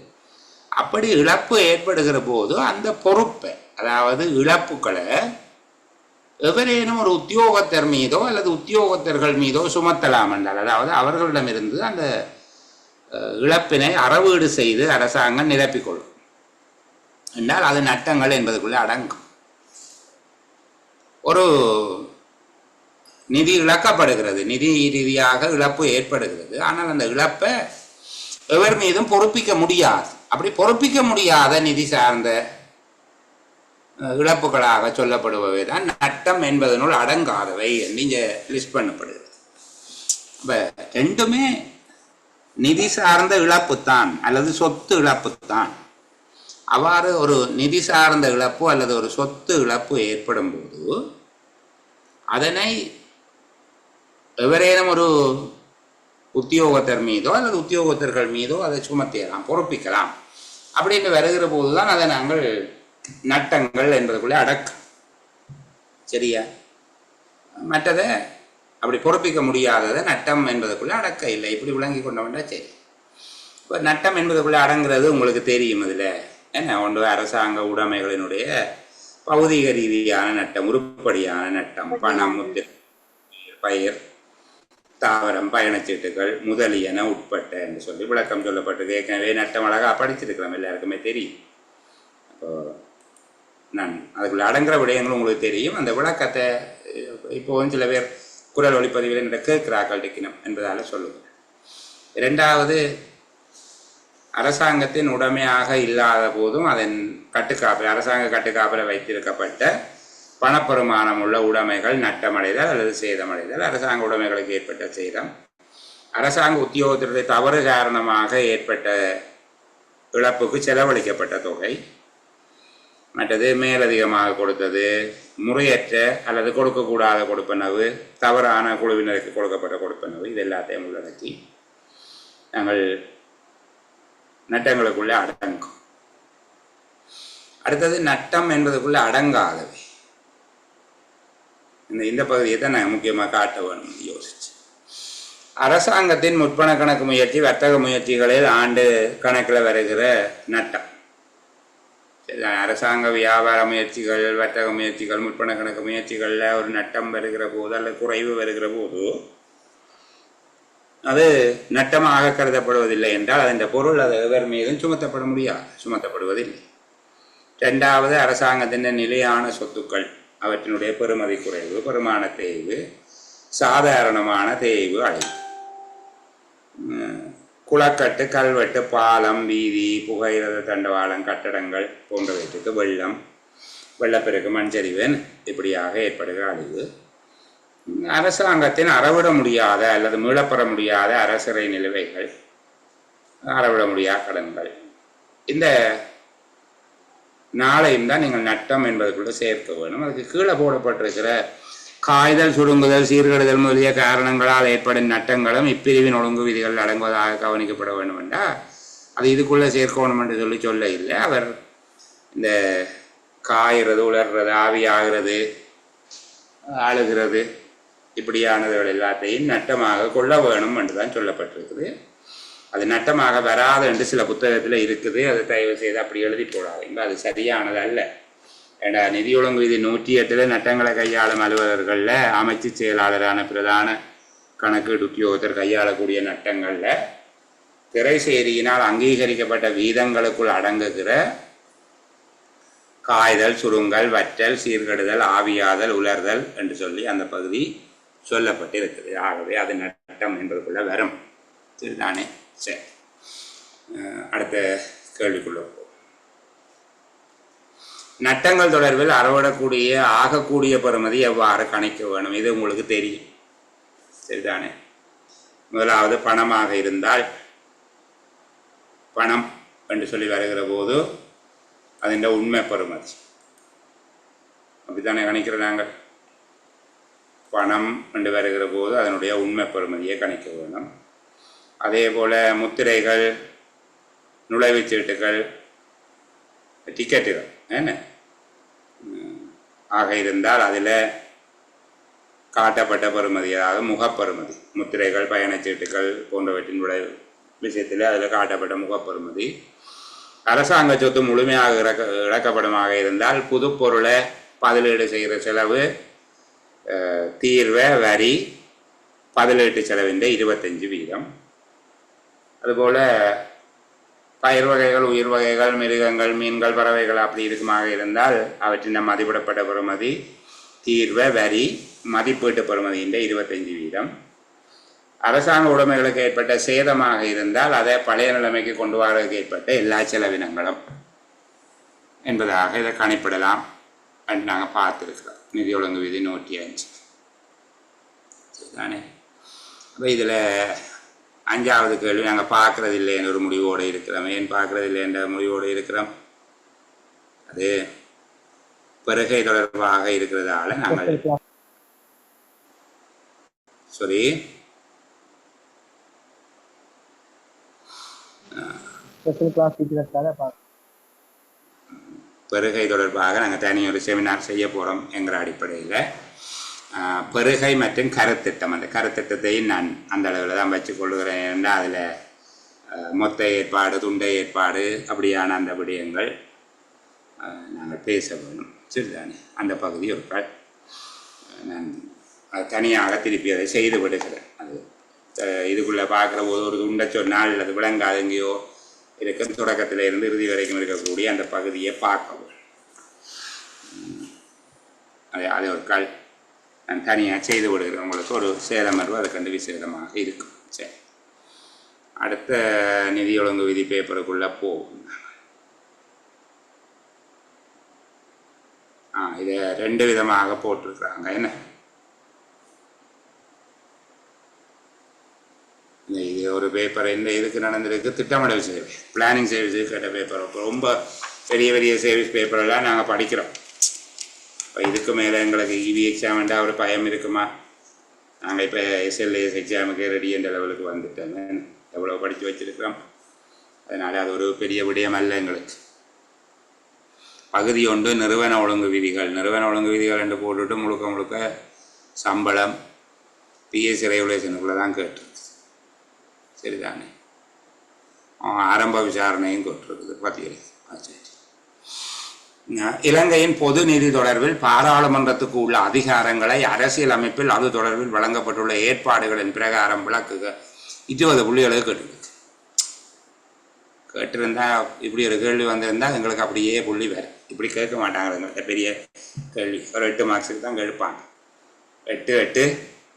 அப்படி இழப்பு ஏற்படுகிற போது அந்த பொறுப்பை, அதாவது இழப்புகளை எவரேனும் ஒரு உத்தியோகத்தர் மீதோ அல்லது உத்தியோகத்தர்கள் மீதோ சுமத்தலாம் என்றால், அதாவது அவர்களிடமிருந்து அந்த இழப்பினை அறவீடு செய்து அரசாங்கம் நிரப்பிக்கொள்ளும் என்றால் அது நட்டங்கள் என்பதுக்குள்ளே அடங்கும். ஒரு நிதி இழக்கப்படுகிறது, நிதி ரீதியாக இழப்பு ஏற்படுகிறது. ஆனால் அந்த இழப்பை எவர் மீதும் பொறுப்பிக்க முடியாது. அப்படி பொறுப்பிக்க முடியாத நிதி சார்ந்த இழப்புகளாக சொல்லப்படுபவை தான் நட்டம் என்பதனுள் அடங்காதவை என்று இங்கே லிஸ்ட் பண்ணப்படுகிறது. இப்போ ரெண்டுமே நிதி சார்ந்த இழப்புத்தான் அல்லது சொத்து இழப்புத்தான். அவ்வாறு ஒரு நிதி சார்ந்த இழப்பு அல்லது ஒரு சொத்து இழப்பு ஏற்படும் போது அதனை எவரேனும் ஒரு உத்தியோகத்தர் மீதோ அல்லது உத்தியோகத்தர்கள் மீதோ அதை சுமத்தியலாம், பொறுப்பிக்கலாம். அப்படின்னு வருகிற போதுதான் அதை நாங்கள் நட்டங்கள் என்பதுக்குள்ளே அடக்கம். சரியா? மற்றதை அப்படி பொறுப்பிக்க முடியாததை நட்டம் என்பதுக்குள்ளே அடக்க இல்லை. இப்படி விளங்கி கொண்டவன்டா சரி. இப்போ நட்டம் என்பதுக்குள்ளே அடங்கிறது உங்களுக்கு தெரியும். அதில் என்ன ஒன்று, அரசாங்க உடைமைகளினுடைய பௌதிக ரீதியான நட்டம், உருப்படியான நட்டம், பணம், முத்திரை, பயிர், தாவரம், பயணச்சீட்டுகள் முதலியன உட்பட்ட என்று சொல்லி விளக்கம் சொல்லப்பட்டது. ஏற்கனவே நட்டம் அழகாக படிச்சிருக்கிறோம், எல்லாருக்குமே தெரியும். அப்போ நான் அதுக்குள்ள அடங்குற விடயங்கள் உங்களுக்கு தெரியும். அந்த விளக்கத்தை இப்போவும் சில பேர் குரல் ஒளிப்பதிவில் என்ற கேட்கிறார்கள் டிக்கணும் என்பதால் சொல்லுங்கள். இரண்டாவது, அரசாங்கத்தின் உடைமையாக இல்லாத போதும் அதன் கட்டுக்காப்பில், அரசாங்க கட்டுக்காப்பில் வைத்திருக்கப்பட்ட பணப்பெருமானம் உள்ள உடைமைகள் நட்டமடைதல் அல்லது சேதமடைதல், அரசாங்க உடைமைகளுக்கு ஏற்பட்ட சேதம், அரசாங்க உத்தியோகத்தினுடைய தவறு காரணமாக ஏற்பட்ட இழப்புக்கு செலவழிக்கப்பட்ட தொகை, மற்றது மேலதிகமாக கொடுத்தது, முறையற்ற அல்லது கொடுக்கக்கூடாத கொடுப்பனவு, தவறான குழுவினருக்கு கொடுக்கப்பட்ட கொடுப்பனவு, இது எல்லாத்தையும் உள்ளடக்கி நாங்கள் நட்டங்களுக்குள்ளே அடங்கும். அடுத்தது நட்டம் என்பதுக்குள்ளே அடங்காதவை. இந்த பகுதியை தான் நான் முக்கியமாக காட்ட வேணும் யோசிச்சு. அரசாங்கத்தின் முற்பண கணக்கு முயற்சி, வர்த்தக முயற்சிகளில் ஆண்டு கணக்கில் வருகிற நட்டம். அரசாங்க வியாபார முயற்சிகள், வர்த்தக முயற்சிகள், முற்பண கணக்கு முயற்சிகளில் ஒரு நட்டம் வருகிற போது அல்லது குறைவு வருகிற போது அது நட்டமாக கருதப்படுவதில்லை என்றால் அதன் பொருள் அது எவர் மீதும் சுமத்தப்பட முடியாது, சுமத்தப்படுவதில்லை. ரெண்டாவது, அரசாங்கத்தின் நிலையான சொத்துக்கள் அவற்றினுடைய பெறுமதி குறைவு, பெருமான தேய்வு, சாதாரணமான தேய்வு, அழிவு, குளக்கட்டு, கல்வெட்டு, பாலம், வீதி, புகையிரத தண்டவாளம், கட்டடங்கள் போன்றவற்றுக்கு வெள்ளம், வெள்ளப்பெருக்கு, மண்சரிவு இப்படியாக ஏற்படுகிற அழிவு, அரசாங்கத்தின் அறவிட முடியாத அல்லது மீளப்பெற முடியாத அரசரை நிலுவைகள், அறவிட முடியாத கடன்கள், இந்த நாளையும் தான் நீங்கள் நட்டம் என்பதற்குள்ள சேர்க்க வேணும். அதுக்கு கீழே போடப்பட்டிருக்கிற காய்தல், சுருங்குதல், சீர்கெடுதல் முதலிய காரணங்களால் ஏற்படும் நட்டங்களும் இப்பிரிவின் ஒழுங்கு விதிகள் அடங்குவதாக கவனிக்கப்பட வேண்டும் என்றால் அது இதுக்குள்ளே சேர்க்கணும் என்று சொல்ல இல்லை. அவர் இந்த காய்கிறது, உலர்றது, ஆவியாகிறது, அழுகிறது இப்படியானதுகள் எல்லாத்தையும் நட்டமாக கொள்ள வேணும் என்று தான் சொல்லப்பட்டிருக்குது. அது நட்டமாக வராது என்று சில புத்தகத்தில் இருக்குது. அது தயவு செய்து அப்படி எழுதி போடாதீங்க, அது சரியானது அல்ல. ஏன்னா நிதி ஒழுங்கு விதி 108 நட்டங்களை கையாளும் அலுவலர்களில் அமைச்சு செயலாளரான பிரதான கணக்கீடு உத்தியோகத்தர் கையாளக்கூடிய நட்டங்களில் திரைசேரியினால் அங்கீகரிக்கப்பட்ட வீதங்களுக்குள் அடங்குகிற காய்தல், சுருங்கல், வற்றல், சீர்கெடுதல், ஆவியாதல், உலர்தல் என்று சொல்லி அந்த பகுதி சொல்லப்பட்டிருக்குது. ஆகவே அது நட்டம் என்பதுக்குள்ள வரும். சரிதானே? சரி, அடுத்த கேள்விக்குள்ள போ. நட்டங்கள் தொடர்பில் அறவிடக்கூடிய ஆகக்கூடிய பெறுமதி எவ்வாறு கணிக்க வேணும்? இது உங்களுக்கு தெரியும். சரிதானே? முதலாவது, பணமாக இருந்தால் பணம் என்று சொல்லி வருகிற போது அதன் உண்மை பெறுமதி அப்படித்தானே கணிக்கிற நாங்கள். பணம் என்று வருகிற போது அதனுடைய உண்மை பெறுமதியை கணிக்க வேணும். அதே போல் முத்திரைகள், நுழைவுச்சீட்டுகள், டிக்கெட்டுகள் என்ன ஆக இருந்தால் அதில் காட்டப்பட்ட பெறுமதி, அதாவது முகப்பெறுமதி, முத்திரைகள், பயணச்சீட்டுகள் போன்றவற்றின் விஷயத்தில் அதில் காட்டப்பட்ட முகப்பெறுமதி. அரசாங்க சொத்து முழுமையாக இழக்கப்படுமாக இருந்தால் புது பொருளை பதிலீடு செய்கிற செலவு, தீர்வ வரி, பதிலீட்டு செலவின் 25%. அதுபோல் பயிர் வகைகள், உயிர் வகைகள், மிருகங்கள், மீன்கள், பறவைகள் அப்படி இருக்குமாக இருந்தால் அவற்றின் மதிப்பிடப்பட்ட பெறுமதி, தீர்வ வரி, மதிப்பீட்டு பெறுமதியின் 25%. அரசாங்க உடைமைகளுக்கு ஏற்பட்ட சேதமாக இருந்தால் அதை பழைய நிலைமைக்கு கொண்டு வரதுக்கு ஏற்பட்ட எல்லா செலவினங்களும் என்பதாக இதை கணிப்பிடலாம் என்று நாங்கள் பார்த்துருக்கிறோம். நிதி ஒழுங்கு விதி 105. சரிதானே? அப்போ இதில் 5வது கேள்வி, நாங்கள் பார்க்கறது இல்லைன்னு ஒரு முடிவோடு இருக்கிறோம். ஏன் பார்க்கறது இல்லைன்ற முடிவோடு இருக்கிறோம்? அது பெருகை தொடர்பாக இருக்கிறதால நாங்கள் சரி பெருகை தொடர்பாக நாங்கள் தனி ஒரு செமினார் செய்ய போகிறோம் என்கிற அடிப்படையில் பெருகை மற்றும் கருத்திட்டம், அந்த கருத்திட்டத்தையும் நான் அந்த அளவில் தான் வச்சுக்கொள்கிறேன். என்றால் அதில் மொத்த ஏற்பாடு, துண்டை ஏற்பாடு அப்படியான அந்த விடயங்கள் நாங்கள் பேச வேணும். சரிதானே? அந்த பகுதி ஒரு நான் தனியாக திருப்பி அதை செய்து விடுகிறேன். அது இதுக்குள்ளே பார்க்குற போது ஒரு துண்டை சொன்னால் அது விளங்காது, எங்கேயோ இருக்க தொடக்கத்தில் இருந்து இறுதி வரைக்கும் இருக்கக்கூடிய அந்த பகுதியை பார்க்கவும் அது ஒரு நான் தனியாக செய்து விடுகிறேன். உங்களுக்கு ஒரு சேதமர்வு அதை கண்டு விசேடமாக இருக்கும். சரி, அடுத்த நிதி ஒழுங்கு விதி பேப்பருக்குள்ளே போகும். இதை 2 விதமாக போட்டிருக்கிறாங்க. என்ன இது ஒரு பேப்பர் இதுக்கு நடந்திருக்கு, திட்டமிடல் சேவை, பிளானிங் சர்வீஸுக்கு கேட்ட பேப்பர். ரொம்ப பெரிய பெரிய சர்வீஸ் பேப்பரெல்லாம் நாங்கள் படிக்கிறோம். இப்போ இதுக்கு மேலே எங்களுக்கு இவி எக்ஸாம்ண்டா ஒரு பயம் இருக்குமா? நாங்கள் இப்போ எஸ்எல்ஏஎஸ் எக்ஸாமுக்கு ரெடி என்ற லெவலுக்கு வந்துட்டோமே, எவ்வளோ படித்து வச்சுருக்கிறோம். அதனால் அது ஒரு பெரிய விடயம் அல்ல எங்களுக்கு. பகுதி 1 நிறுவன ஒழுங்கு விதிகள். நிறுவன ஒழுங்கு விதிகள் என்று போட்டுவிட்டு முழுக்க முழுக்க சம்பளம், பிஎஸ்சி ரெகுலேஷனுக்குள்ளே தான் கேட்டிருக்கு. சரிதானே? ஆரம்ப விசாரணையும் கேட்டிருக்குது. பார்த்தீங்களா? சரி. இலங்கையின் பொது நிதி தொடர்பில் பாராளுமன்றத்துக்கு உள்ள அதிகாரங்களை அரசியல் அமைப்பில் அது தொடர்பில் வழங்கப்பட்டுள்ள ஏற்பாடுகளின் பிரகாரம் விளக்குக. 20 புள்ளிகளுக்கு கேட்டிருந்தா இப்படி ஒரு கேள்வி வந்திருந்தால் எங்களுக்கு அப்படியே புள்ளி வேறு. இப்படி கேட்க மாட்டாங்க. எங்கள்கிட்ட பெரிய கேள்வி ஒரு 8 மார்க்ஸுக்கு தான் கேட்பாங்க. 8 8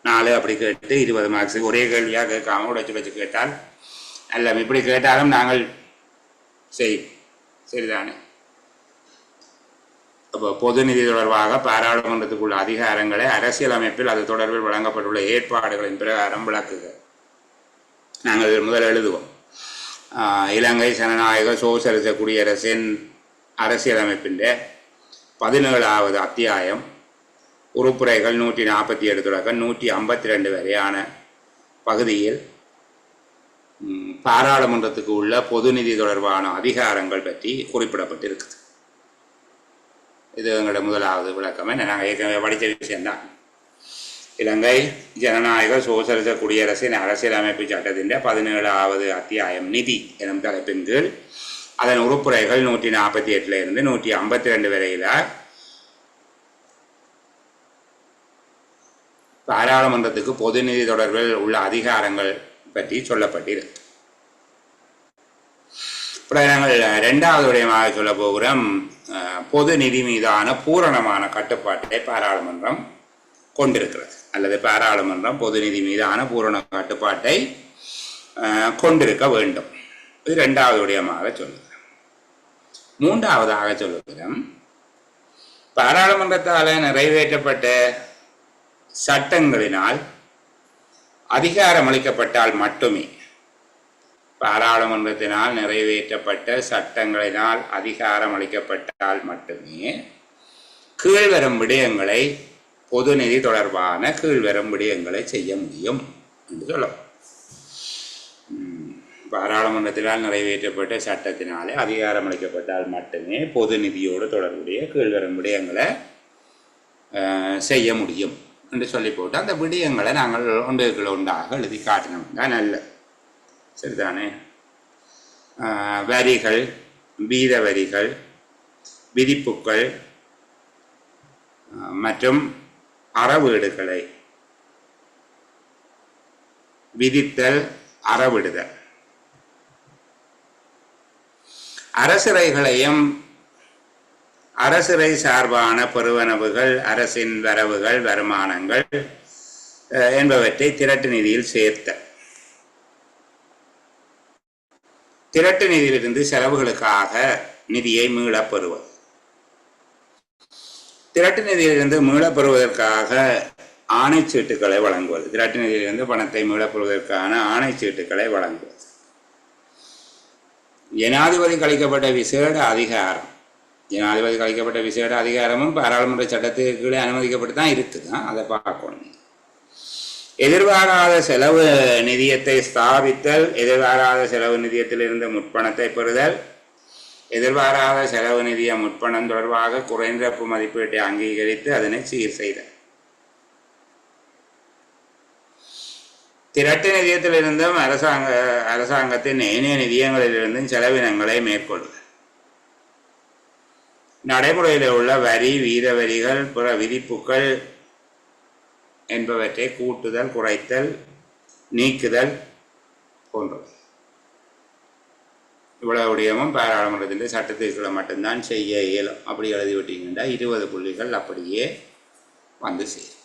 4 அப்படி கேட்டு 20 மார்க்ஸுக்கு ஒரே கேள்வியாக கேட்காம உடைச்சு கேட்டால் அல்ல. இப்படி கேட்டாலும் நாங்கள் செய்வோம். சரிதானே? அப்போ பொது நிதி தொடர்பாக பாராளுமன்றத்துக்குள்ள அதிகாரங்களை அரசியல் அமைப்பில் அது தொடர்பில் வழங்கப்பட்டுள்ள ஏற்பாடுகளின் பிரகாரம் விளக்குக. நாங்கள் முதல் எழுதுவோம். இலங்கை ஜனநாயக சோசலிச குடியரசின் அரசியலமைப்பின் 17வது அத்தியாயம் உறுப்புரைகள் 147 தொடக்கம் 152 வரையான பகுதியில் பாராளுமன்றத்துக்கு உள்ள பொது நிதி தொடர்பான அதிகாரங்கள் பற்றி குறிப்பிடப்பட்டிருக்குது. இது எங்களோட முதலாவது விளக்கம். நாங்கள் ஏற்கனவே படித்த விஷயம்தான். இலங்கை ஜனநாயக சோசலிச குடியரசின் அரசியலமைப்பு சட்டத்தின் 17வது அத்தியாயம் நிதி எனும் தலைப்பின் கீழ் அதன் உறுப்புரைகள் 148 இருந்து 152 வரையில பாராளுமன்றத்துக்கு பொது நிதி தொடர்பில் உள்ள அதிகாரங்கள் பற்றி சொல்லப்பட்டிருக்கு. நாங்கள் 2வது விடயமாக சொல்ல போகிறோம். பொது நிதி மீதான பூரணமான கட்டுப்பாட்டை பாராளுமன்றம் கொண்டிருக்கிறது, அல்லது பாராளுமன்றம் பொது நிதி மீதான பூரண கட்டுப்பாட்டை கொண்டிருக்க வேண்டும். இது 2வது விடயமாக சொல்லுகிறோம். 3வதாக சொல்லுகிறோம், பாராளுமன்றத்தால் நிறைவேற்றப்பட்ட சட்டங்களினால் அதிகாரம் அளிக்கப்பட்டால் மட்டுமே, பாராளுமன்றத்தினால் நிறைவேற்றப்பட்ட சட்டங்களினால் அதிகாரம் அளிக்கப்பட்டால் மட்டுமே கீழ்வரும் விடயங்களை, பொது நிதி தொடர்பான கீழ்வரும் விடயங்களை செய்ய முடியும் என்று சொல்லலாம். பாராளுமன்றத்தினால் நிறைவேற்றப்பட்ட சட்டத்தினாலே அதிகாரம் அளிக்கப்பட்டால் மட்டுமே பொது நிதியோடு தொடர்புடைய கீழ்வரும் விடயங்களை செய்ய முடியும் என்று சொல்லி போட்டு அந்த விடயங்களை நாங்கள் ஒன்றுக்குள்ள ஒன்றாக எழுதி காட்டினோம் தான் நல்ல சரிதானே. வரிகள், வீத வரிகள், விதிப்புக்கள் மற்றும் அறவீடுகளை விதித்தல், அறவிடுதல், அரசிறைகளையும் அரசிறை சார்பான பெறுவனவுகள், அரசின் வரவுகள், வருமானங்கள் என்பவற்றை திரட்டு நிதியில் சேர்த்த திரட்டு நிதியிலிருந்து செலவுகளுக்காக நிதியை மீளப்பெறுவது, திரட்டு நிதியிலிருந்து மீளப்பெறுவதற்காக ஆணைச்சீட்டுகளை வழங்குவது, திரட்டு நிதியிலிருந்து பணத்தை மீளப்பெறுவதற்கான ஆணைச்சீட்டுகளை வழங்குவது, ஜனாதிபதிக்கு அளிக்கப்பட்ட விசேட அதிகாரம், ஜனாதிபதிக்கு அளிக்கப்பட்ட விசேட அதிகாரமும் பாராளுமன்ற சட்டத்துக்கு கீழே அனுமதிக்கப்பட்டு தான் இருக்குது, அதை பார்க்கணும். எதிர்பாராத செலவு நிதியத்தை ஸ்தாபித்தல், எதிர்பாராத செலவு நிதியத்திலிருந்து முற்பணத்தை பெறுதல், எதிர்பாராத செலவு நிதிய முற்பணம் தொடர்பாக குறைந்த மதிப்பீட்டை அங்கீகரித்து அதனை சீர் செய்தல், திரட்டு நிதியத்திலிருந்தும் அரசாங்கத்தின் ஏனைய நிதியங்களிலிருந்தும் செலவினங்களை மேற்கொள்ளுதல், நடைமுறையில் உள்ள வரி, வீத வரிகள், பிற விதிப்புக்கள் என்பவற்றை கூட்டுதல், குறைத்தல், நீக்குதல் போன்றவை. இவ்வளவு விடயமும் பாராளுமன்றத்தின் சட்டத்திற்குள்ள மட்டும்தான் செய்ய இயலும். அப்படி எழுதிவிட்டீங்கன்னா 20 புள்ளிகள் அப்படியே வந்து சேரும்.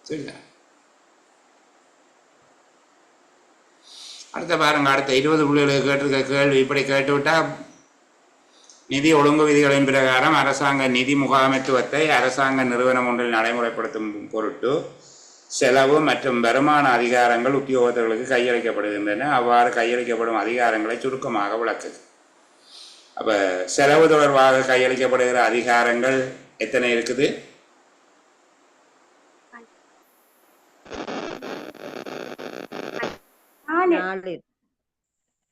சரிங்களா? அடுத்த பாருங்க, அடுத்த 20 புள்ளிகளுக்கு கேட்டிருக்க கேள்வி இப்படி கேட்டுவிட்டால், நிதி ஒழுங்கு விதிகளின் பிரகாரம் அரசாங்க நிதி முகாமைத்துவத்தை அரசாங்க நிறுவனம் ஒன்றில் நடைமுறைப்படுத்தும் பொருட்டு செலவு மற்றும் வருமான அதிகாரங்கள் உத்தியோகத்தர்களுக்கு கையளிக்கப்படுகின்றன. அவ்வாறு கையளிக்கப்படும் அதிகாரங்களை சுருக்கமாக விளக்குது. அப்போ செலவு தொடர்பாக கையளிக்கப்படுகிற அதிகாரங்கள் எத்தனை இருக்குது?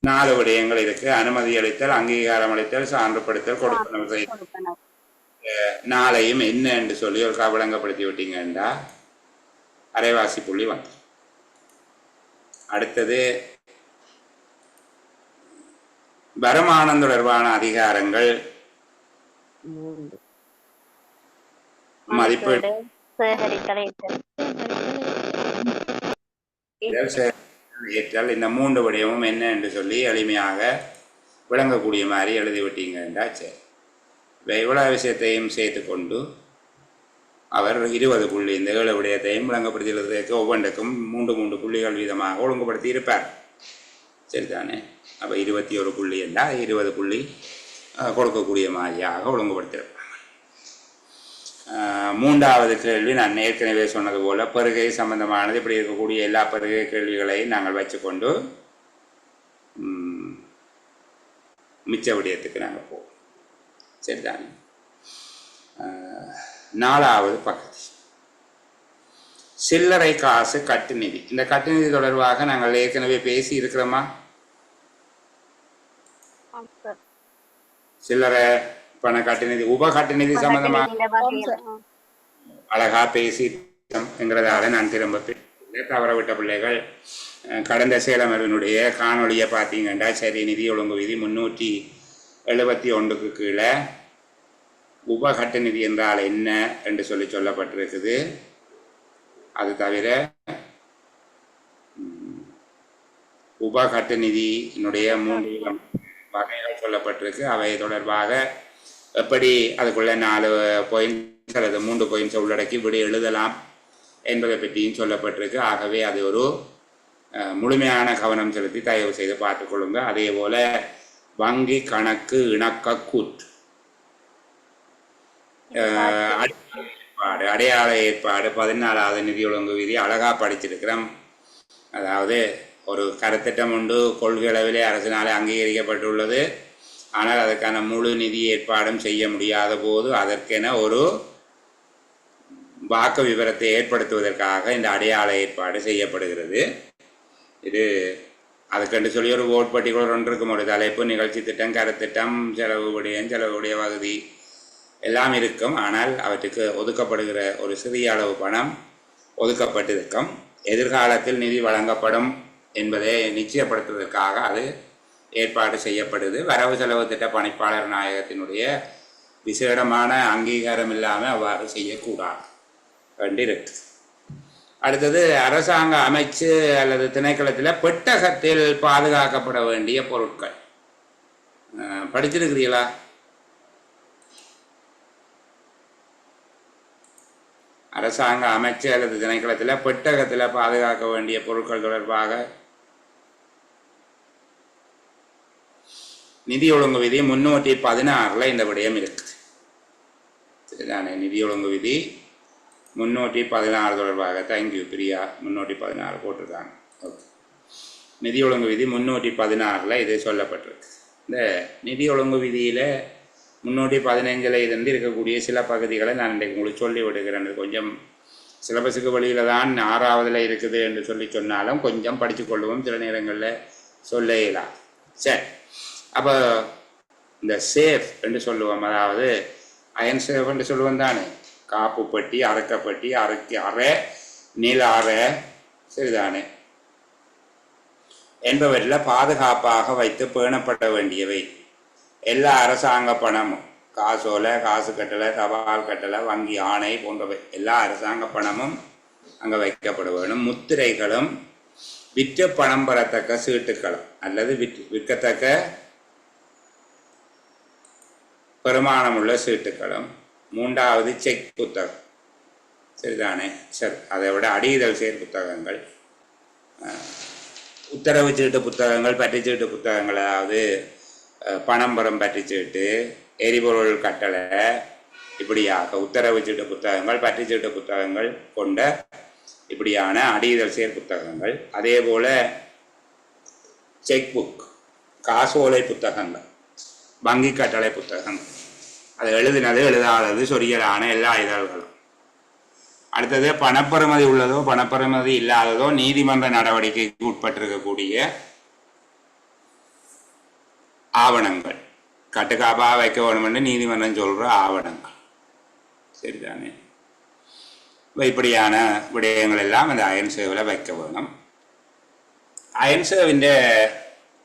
4 விடயங்கள் இருக்கு. அனுமதி அளித்தல், அங்கீகாரம் அளித்தல், சான்றுபடுத்தல், கொடுப்பனவு செய்தல். 4ஐயும் என்ன என்று சொல்லி ஒரு விளங்கப்படுத்தி விட்டீங்கன்னா அரைவாசி புள்ளி வந்து. அடுத்தது வருமானம் தொடர்பான அதிகாரங்கள், மதிப்பீடு, ஏற்றல், இந்த 3 விடயமும் என்ன என்று சொல்லி எளிமையாக விளங்கக்கூடிய மாதிரி எழுதிவிட்டீங்கன்னா சரி. இவ்வளவு விஷயத்தையும் சேர்த்து கொண்டு அவர் 20 புள்ளி, இந்த 7 விடயத்தையும் விளங்கப்படுத்துவதற்கு ஒவ்வொன்றுக்கும் 3 புள்ளிகள் வீதமாக ஒழுங்குபடுத்தி இருப்பார். சரிதானே? அப்போ 21 புள்ளி என்றால் 20 புள்ளி கொடுக்கக்கூடிய மாதிரியாக ஒழுங்குபடுத்தியிருப்பாங்க. 3வது கேள்வி நான் ஏற்கனவே சொன்னது போல பெருகை சம்பந்தமானது. இப்படி இருக்கக்கூடிய எல்லா பெருகை கேள்விகளையும் நாங்கள் வச்சுக்கொண்டு மிச்ச விடயத்துக்கு நாங்கள் போவோம். சரிதானே? 4வது பகுதி சில்லறை காசு கட்டுநிதி. இந்த கட்டுநிதி தொடர்பாக நாங்கள் ஏற்கனவே பேசி இருக்கிறோமா? சில்லறை பண கட்டுநிதி, உப கட்டுநிதி சம்பந்தமாக அழகா பேசிங்கிறதால நான் திரும்ப தவறவிட்ட பிள்ளைகள் கடந்த சேலமர்வினுடைய காணொலியை பார்த்தீங்கன்னா சரி. நிதி ஒழுங்கு விதி 371க்கு கீழே உபகட்ட நிதி என்றால் என்ன என்று சொல்லப்பட்டிருக்குது. அது தவிர உபகட்ட நிதியினுடைய 3 வகைகள் சொல்லப்பட்டிருக்கு. அவை தொடர்பாக எப்படி அதுக்குள்ள 4 பாயிண்ட்ஸ் அல்லது 3 பாயிண்ட்ஸை உள்ளடக்கி விட எழுதலாம் என்பதை பற்றியும் சொல்லப்பட்டிருக்கு. ஆகவே அது ஒரு முழுமையான கவனம் செலுத்தி தயவு செய்து பார்த்துக்கொள்ளுங்க. அதே போல வங்கி கணக்கு இணக்க கூற்று, அடையாள ஏற்பாடு 14வது நிதி ஒழுங்கு விதி அழகா படிச்சிருக்கிறோம். அதாவது ஒரு கருத்திட்டம் உண்டு, கொள்கை அளவிலே அரசினாலே அங்கீகரிக்கப்பட்டுள்ளது. ஆனால் அதற்கான முழு நிதி ஏற்பாடும் செய்ய முடியாத போது அதற்கென ஒரு வாக்கு விவரத்தை ஏற்படுத்துவதற்காக இந்த அடையாள ஏற்பாடு செய்யப்படுகிறது. இது அதுக்கென்று சொல்லி ஒரு ஓட் பட்டிக்குள் ஒன்று இருக்கும், ஒரு தலைப்பு, நிகழ்ச்சி திட்டம், கருத்திட்டம், செலவு உடைய பகுதி எல்லாம் இருக்கும். ஆனால் அவற்றுக்கு ஒதுக்கப்படுகிற ஒரு சிறிய அளவு பணம் ஒதுக்கப்பட்டிருக்கும். எதிர்காலத்தில் நிதி வழங்கப்படும் என்பதை நிச்சயப்படுத்துவதற்காக அது ஏற்பாடு செய்யப்படுது. வரவு செலவு திட்ட பணிப்பாளர் நாயகத்தினுடைய விசேடமான அங்கீகாரம் இல்லாமல் அவ்வாறு செய்யக்கூடாது வேண்டியிருக்கு. அடுத்தது, அரசாங்க அமைச்சு அல்லது திணைக்களத்தில் பெட்டகத்தில் பாதுகாக்கப்பட வேண்டிய பொருட்கள். படிச்சிருக்கிறீங்களா? அரசாங்க அமைச்சு அல்லது திணைக்களத்தில் பெட்டகத்தில் பாதுகாக்க வேண்டிய பொருட்கள் தொடர்பாக நிதி ஒழுங்கு விதி 316 இந்த விடயம் இருக்குது. சரிதானே? நிதி ஒழுங்கு விதி 316 தொடர்பாக, தேங்க்யூ பிரியா, 316 போட்டிருக்காங்க. ஓகே, நிதி ஒழுங்கு விதி 316 இது சொல்லப்பட்டிருக்கு. இந்த நிதி ஒழுங்கு விதியில் 315 இருந்து இருக்கக்கூடிய சில பகுதிகளை நான் இன்றைக்கு உங்களுக்கு சொல்லி விடுகிறேன். கொஞ்சம் சிலபஸுக்கு வழியில் தான் 6ஆவதுல இருக்குது என்று சொன்னாலும் கொஞ்சம் படித்து கொள்ளுவோம், சில நேரங்களில் சொல்ல இயலாம். சரி, அப்போ இந்த சேஃப் என்று சொல்லுவோம், அதாவது அயன் சேஃப் என்று சொல்லுவோம் தானே, காப்பு பட்டி, அரைக்கப்பட்டி, அரை, நீல அறை, சரிதானே, என்பவற்றில் பாதுகாப்பாக வைத்து பேணப்பட வேண்டியவை. எல்லா அரசாங்க பணமும், காசோலை, காசு கட்டளை, தபால் கட்டளை, வங்கி ஆணை போன்றவை எல்லா அரசாங்க பணமும் அங்கே வைக்கப்பட வேணும். முத்திரைகளும் விற்று பணம் பெறத்தக்க சீட்டுக்களும் அல்லது விற்கத்தக்க பெருமானமுள்ள சீட்டுக்களும். 3வது செக் புத்தகம், சரிதானே, சரி, அதை விட அடிதல் செயல் புத்தகங்கள், உத்தரவு சீட்டு புத்தகங்கள், பற்றிச்சீட்டு புத்தகங்கள், அதாவது பணம் பெறும் பற்றிச்சீட்டு, எரிபொருள் கட்டளை, இப்படியாக உத்தரவு சீட்டு புத்தகங்கள், பற்றிச்சீட்டு புத்தகங்கள் கொண்ட இப்படியான அடிதல் செயல் புத்தகங்கள். அதே போல் செக் புக், காசோலை புத்தகங்கள், வங்கி கட்டளை புத்தகங்கள், அது எழுதினது எழுதாதது சொரியலான எல்லா இதழ்களும். அடுத்தது, பணப்பெறுமதி உள்ளதோ பணப்பெறுமதி இல்லாததோ நீதிமன்ற நடவடிக்கைக்கு உட்பட்டிருக்கக்கூடிய ஆவணங்கள், கட்டுக்காப்பாக வைக்க வேணும் என்று நீதிமன்றம் சொல்கிற ஆவணங்கள், சரிதானே. இப்படியான விடயங்கள் எல்லாம் அந்த அயன் சேவில் வைக்க வேணும். அயன் சேவின்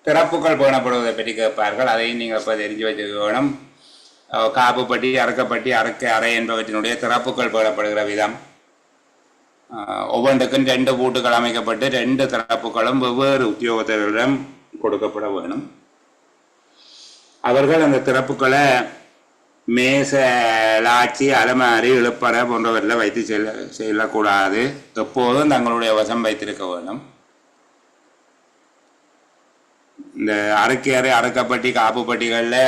திறப்புகள் பேணப்படுவதை பற்றி கேட்பார்கள், அதையும் நீங்கள் இப்போ தெரிஞ்சு வச்சுக்க வேணும். காப்பு பட்டி, அறக்கப்பட்டி, அறை என்பவற்றினுடைய திறப்புகள் பேணப்படுகிற விதம், ஒவ்வொன்றுக்கும் 2 பூட்டுகள் அமைக்கப்பட்டு 2 திறப்புகளும் வெவ்வேறு உத்தியோகத்தர்களிடம் கொடுக்கப்பட வேணும். அவர்கள் அந்த திறப்புகளை மேச, லாட்சி, அலமாரி, இழுப்பறை போன்றவற்றில் வைத்து செல்லக்கூடாது. எப்போதும் தங்களுடைய வசம் வைத்திருக்க வேண்டும். இந்த அறை, அறக்கப்பட்டி, காப்பு பட்டிகளில்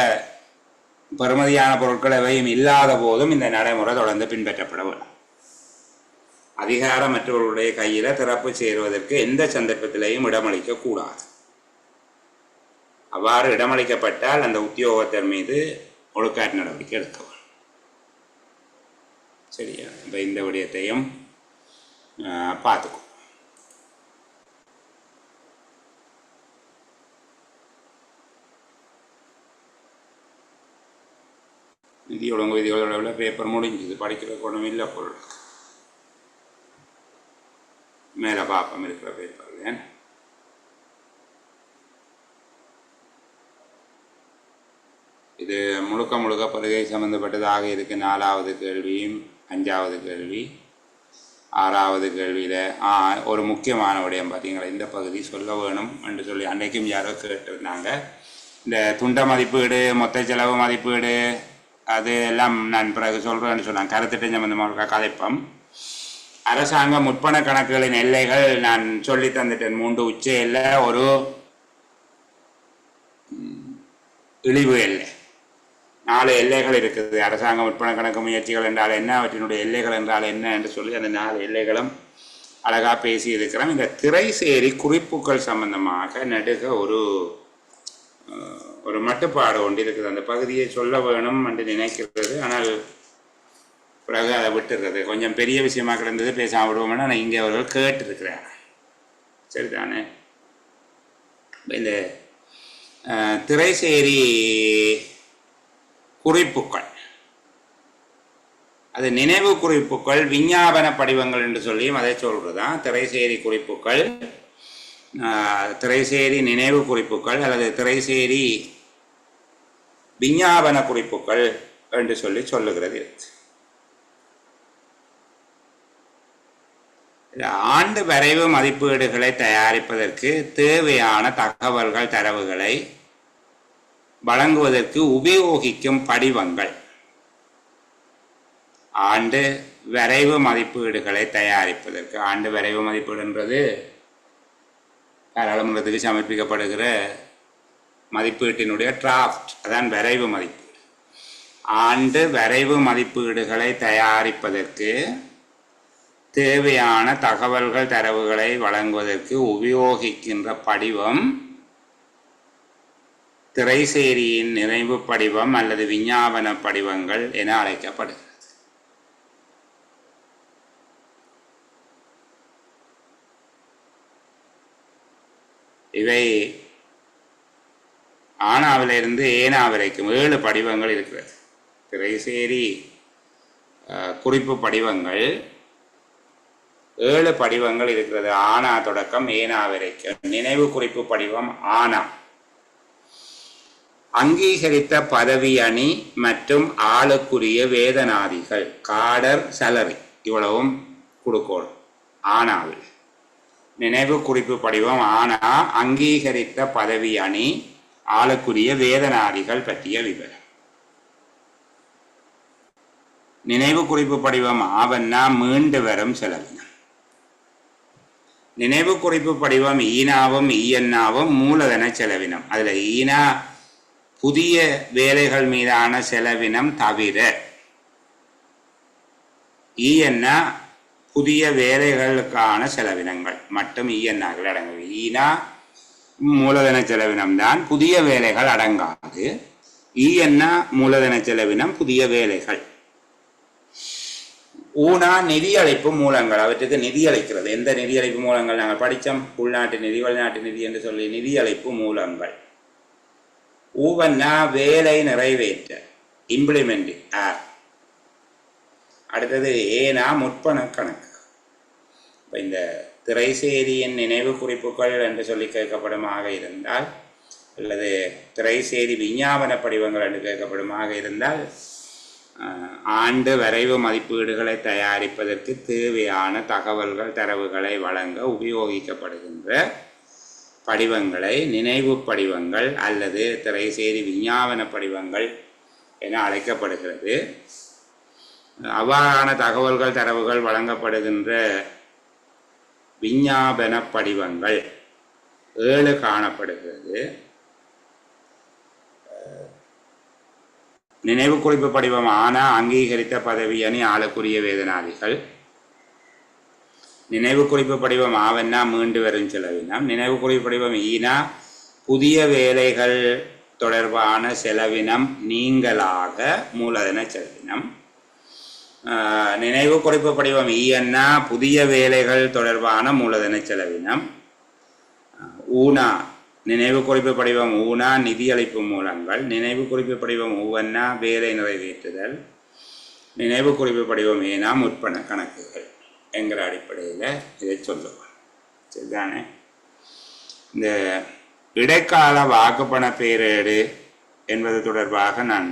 பெறுமதியான பொருட்கள் எவையும் இல்லாத போதும் இந்த நடைமுறை தொடர்ந்து பின்பற்றப்பட வேண்டும். அதிகாரமற்றவர்களுடைய கையில் திறப்பு சேருவதற்கு எந்த சந்தர்ப்பத்திலையும் இடமளிக்க கூடாது. அவ்வாறு இடமளிக்கப்பட்டால் அந்த உத்தியோகத்தர் மீது ஒழுக்காற்று நடவடிக்கை எடுக்க வேண்டும். சரியா? இப்போ இந்த விடயத்தையும் பார்த்துக்கோ. நிதி ஒழுங்கு விதிகளோட பேப்பர் முடிஞ்சது, படிக்கிற குணம் இல்லை பொருள். மேலே பாப்பம் இருக்கிற பேப்பர் இது முழுக்க பருகை சம்மந்தப்பட்டதாக இருக்கு. 4வது கேள்வியும் 5வது கேள்வி 6வது கேள்வியில் ஒரு முக்கியமான விடயம் பார்த்தீங்களா, இந்த பகுதி சொல்ல வேணும் என்று சொல்லி அன்றைக்கும் யாரோ கேட்டிருந்தாங்க. இந்த துண்ட மதிப்பீடு, மொத்த செலவு மதிப்பீடு, அது எல்லாம் நான் பிறகு சொல்கிறேன்னு சொன்னாங்க. கருத்திட்ட சம்பந்தமாக கதைப்பம். அரசாங்க முற்பண கணக்குகளின் எல்லைகள் நான் சொல்லி தந்துட்டேன். 3 உச்ச எல்லை, ஒரு இழிவு எல்லை, 4 எல்லைகள் இருக்குது. அரசாங்க முற்பண கணக்கு முயற்சிகள் என்றால் என்ன, அவற்றினுடைய எல்லைகள் என்றால் என்ன என்று சொல்லி அந்த 4 எல்லைகளும் அழகாக பேசி இருக்கிறோம். இந்த திரைசேரி குறிப்புகள் சம்பந்தமாக நடுக ஒரு மட்டுப்பாடு ஒன்று இருக்குது. அந்த பகுதியை சொல்ல வேணும் என்று நினைக்கிறது, ஆனால் பிறகு அதை விட்டுறது கொஞ்சம் பெரிய விஷயமா கிடந்தது, பேசாம விடுவோம்னா நான் இங்கே அவர்கள் கேட்டிருக்கிறேன். சரிதானே? இந்த திரைசேரி குறிப்புகள், அது நினைவு குறிப்புகள், விஞ்ஞாபன படிவங்கள் என்று சொல்லியும் அதை சொல்றதுதான். திரைசேரி குறிப்புகள், திரைசேரி நினைவு குறிப்புகள் அல்லது திரைசேரி விஞ்ஞாபன குறிப்புகள் என்று சொல்லுகிறது. ஆண்டு வரைவு மதிப்பீடுகளை தயாரிப்பதற்கு தேவையான தகவல்கள், தரவுகளை வழங்குவதற்கு உபயோகிக்கும் படிவங்கள். ஆண்டு வரைவு மதிப்பீடுகளை தயாரிப்பதற்கு, ஆண்டு வரைவு மதிப்பீடுன்றது பாராளுமன்றத்துக்கு சமர்ப்பிக்கப்படுகிற மதிப்பீட்டினுடைய டிராஃப்ட், அதான் வரைவு மதிப்பீடு. ஆண்டு வரைவு மதிப்பீடுகளை தயாரிப்பதற்கு தேவையான தகவல்கள், தரவுகளை வழங்குவதற்கு உபயோகிக்கின்ற படிவம் திரைசேரியின் நினைவு படிவம் அல்லது விஞ்ஞாபன படிவங்கள் என அழைக்கப்படுகிறது. இவை ஆனாவிலிருந்து ஏனா வரைக்கும் 7 படிவங்கள் இருக்கிறது. திரைசேரி குறிப்பு படிவங்கள் 7 படிவங்கள் இருக்கிறது. ஆனா தொடக்கம் ஏனா வரைக்கும். நினைவு குறிப்பு படிவம் ஆனா. அங்கீகரித்த பதவி அணி மற்றும் ஆளுக்குரிய வேதனாதிகள், காடர், சலரி, இவ்வளவும் கொடுக்கணும் ஆனாவில். நினைவு குறிப்பு படிவம் ஆனா அங்கீகரித்த பதவி அணி, ஆளுக்குரிய வேதனாதிகள் பற்றிய விவரம். நினைவு குறிப்பு படிவம் ஆவன்னா மீண்டு வரும் செலவினம். நினைவு குறிப்பு படிவம் ஈனாவும் ஈயன்னாவும் மூலதன செலவினம். அதுல ஈனா புதிய வேலைகள் மீதான செலவினம் தவிர, ஈயன்னா புதிய வேலைகளுக்கான செலவினங்கள் மட்டும் ஈயன்னாக்கள் அடங்கும். ஈனா மூலதன செலவினம் தான், புதிய வேலைகள் அடங்காது. ஈயன்னா மூலதன செலவினம், புதிய வேலைகள். ஊனா நிதியளிப்பு மூலங்கள், அவற்றுக்கு நிதியளிக்கிறது. எந்த நிதியளிப்பு மூலங்கள் நாங்கள் படித்தோம்? உள்நாட்டு நிதி, வெளிநாட்டு நிதி என்று சொல்லி நிதியளிப்பு மூலங்கள். ஊவன்னா வேலை நிறைவேற்ற, இம்ப்ளிமெண்டிங். அடுத்தது ஏனா முற்பண கணக்கு. இப்போ இந்த திரைசேரியின் நினைவு குறிப்புகள் என்று சொல்லி கேட்கப்படுமாக இருந்தால், அல்லது திரைசேரி விஞ்ஞாபன படிவங்கள் என்று கேட்கப்படுமாக இருந்தால், ஆண்டு வரைவு மதிப்பீடுகளை தயாரிப்பதற்கு தேவையான தகவல்கள், தரவுகளை வழங்க உபயோகிக்கப்படுகின்ற படிவங்களை நினைவு படிவங்கள் அல்லது திரைசேரி விஞ்ஞாபன படிவங்கள் என அழைக்கப்படுகிறது. அவ்வாறான தகவல்கள், தரவுகள் வழங்கப்படுகின்ற விஞ்ஞாபன படிவங்கள் 7 காணப்படுகிறது. நினைவு குறிப்பு படிவம் ஆனா அங்கீகரித்த பதவி அணி, ஆளுக்குரிய வேதனாதிகள். நினைவு குறிப்பு படிவம் ஆவன்னா மீண்டு வரும் செலவினம். நினைவு குறிப்பு படிவம் ஈனா புதிய வேலைகள் தொடர்பான செலவினம் நீங்களாக மூலதன செலவினம். நினைவு குறிப்பு படிவம் ஈயன்னா புதிய வேலைகள் தொடர்பான மூலதன செலவினம். ஊனா நினைவு குறிப்பு படிவம் ஊனா நிதியளிப்பு மூலங்கள். நினைவு குறிப்பு படிவம் ஊவன்னா வேலை நிறைவேற்றுதல். நினைவு குறிப்பு படிவம் ஏனா முற்பண கணக்குகள் என்கிற அடிப்படையில் இதை சொல்லுவோம். சரிதானே? இந்த இடைக்கால வாக்குப்பண பேரேடு என்பது தொடர்பாக நான்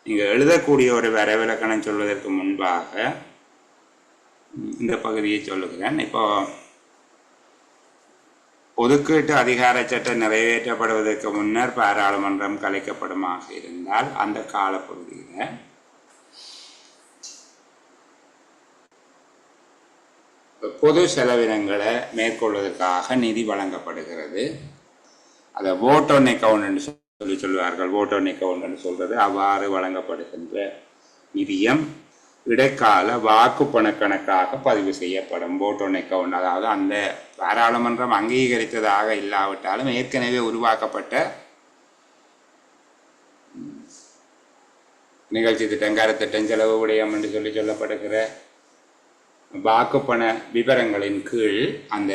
இங்கே எழுதக்கூடிய ஒரு வரைவிலக்கணம் சொல்வதற்கு முன்பாக இந்த பகுதியை சொல்லுகிறேன். இப்போ ஒதுக்கீட்டு அதிகார சட்டம் நிறைவேற்றப்படுவதற்கு முன்னர் பாராளுமன்றம் கலைக்கப்படுமாக இருந்தால் அந்த காலப்பகுதியில் பொது செலவினங்களை மேற்கொள்வதற்காக நிதி வழங்கப்படுகிறது. அதை vote on account என்று சொல்வார்கள். vote on account என்று சொல்றது அவ்வாறு வழங்கப்படுகின்ற நிதியம் இடைக்கால வாக்கு பணக்கணக்காக பதிவு செய்யப்படும். vote on account, அதாவது அந்த பாராளுமன்றம் அங்கீகரித்ததாக இல்லாவிட்டாலும் ஏற்கனவே உருவாக்கப்பட்ட நிகழ்ச்சி திட்டம், கருத்திட்டம், செலவு விடயம் என்று சொல்லப்படுகிற வாக்குப்பண விவரங்களின் கீழ் அந்த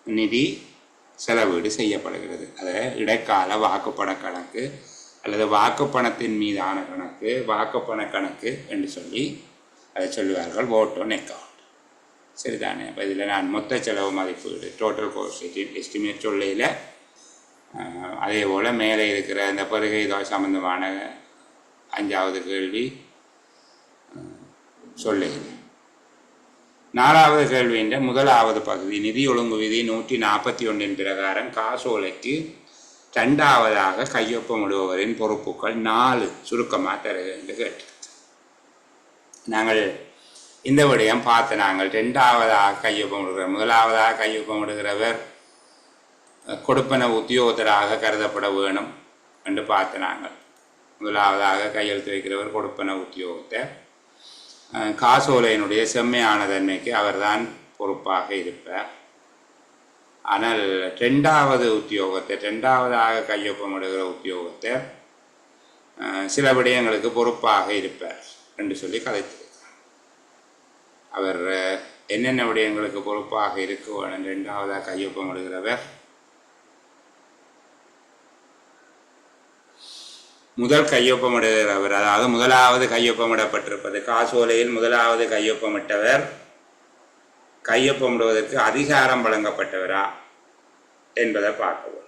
நிதி செலவீடு செய்யப்படுகிறது. அது இடைக்கால வாக்குப்பண கணக்கு அல்லது வாக்குப்பணத்தின் மீதான கணக்கு, வாக்குப்பண கணக்கு என்று சொல்லி அதை சொல்லுவார்கள், vote on account. சரிதானே? அப்போ இதில் நான் மொத்த செலவு மதிப்பீடு டோட்டல் கோஸ்ட் எஸ்டிமேட் சொல்லையில் அதே போல் மேலே இருக்கிற இந்த பெருகை சம்பந்தமான 5வது கேள்வி சொல்லுகிறேன். 4வது கேள்வியின் 1வது பகுதி நிதி ஒழுங்கு விதி 141 பிரகாரம் காசோலைக்கு 2வதாக கையொப்பமிடுபவரின் பொறுப்புகள் 4 சுருக்கமாக தருக என்று கேட்டு நாங்கள் இந்த விடயம் பார்த்து நாங்கள் 2வதாக கையொப்பமிடுகிற 1வதாக கையொப்பமிடுகிறவர் கொடுப்பன உத்தியோகத்தராக கருதப்பட வேணும் என்று பார்த்து நாங்கள் 1வதாக கையெழுத்து வைக்கிறவர் கொடுப்பன உத்தியோகத்தர். காசோலையினுடைய செம்மையான தன்மைக்கு அவர்தான் பொறுப்பாக இருப்பார். ஆனால் 2வது உத்தியோகத்தை 2வதாக கையொப்பமிடுகிற உத்தியோகத்தை சில விடயங்களுக்கு பொறுப்பாக இருப்பார் என்று சொல்லி கதைத்திருக்கிறார். அவர் என்னென்ன விடயங்களுக்கு பொறுப்பாக இருக்க வேணும்? 2வதாக கையொப்பமிடுகிறவர் முதல் கையொப்பமிடுகிறவர், அதாவது 1வது கையொப்பமிடப்பட்டிருப்பது காசோலையில் 1வது கையொப்பமிட்டவர் கையொப்பமிடுவதற்கு அதிகாரம் வழங்கப்பட்டவரா என்பதை பார்க்கவும்.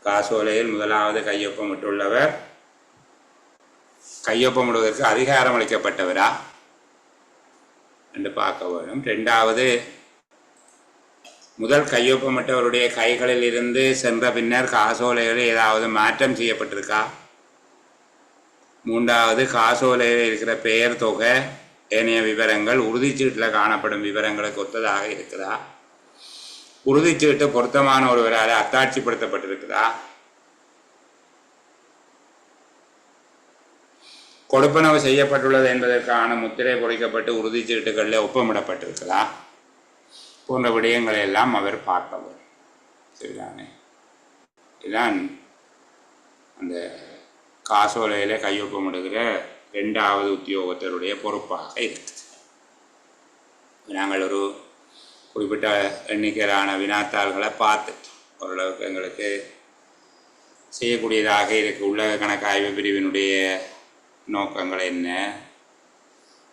காசோலையில் 1வது கையொப்பமிட்டுள்ளவர் கையொப்பமிடுவதற்கு அதிகாரம் அளிக்கப்பட்டவரா என்று பார்க்க வேண்டும். 2வது முதல் கையொப்பமிட்டவருடைய கைகளில் இருந்து சென்ற பின்னர் காசோலைகளில் ஏதாவது மாற்றம் செய்யப்பட்டிருக்கா? 3வது காசோலையில் இருக்கிற பெயர், தொகை, ஏனைய விவரங்கள் உறுதிச்சீட்டில் காணப்படும் விவரங்களுக்கு ஒத்ததாக இருக்குதா? உறுதிச்சீட்டு பொருத்தமான ஒருவரால் அத்தாட்சிப்படுத்தப்பட்டிருக்குதா? கொடுப்பனவு செய்யப்பட்டுள்ளது என்பதற்கான முத்திரை பொறிக்கப்பட்டு உறுதிச்சீட்டுகளில் ஒப்பமிடப்பட்டிருக்குதா? போன்ற விடயங்களை எல்லாம் அவர் பார்க்கவர். சரிதானே? இதுதான் அந்த காசோலையில் கையொப்பமிடுகிற 2வது உத்தியோகத்தருடைய பொறுப்பாக இருக்குது. நாங்கள் ஒரு குறிப்பிட்ட எண்ணிக்கையிலான வினாத்தாள்களை பார்த்துட்டு ஓரளவுக்கு எங்களுக்கு செய்யக்கூடியதாக இருக்குது. உலக கணக்காய்வு பிரிவினுடைய நோக்கங்கள் என்ன,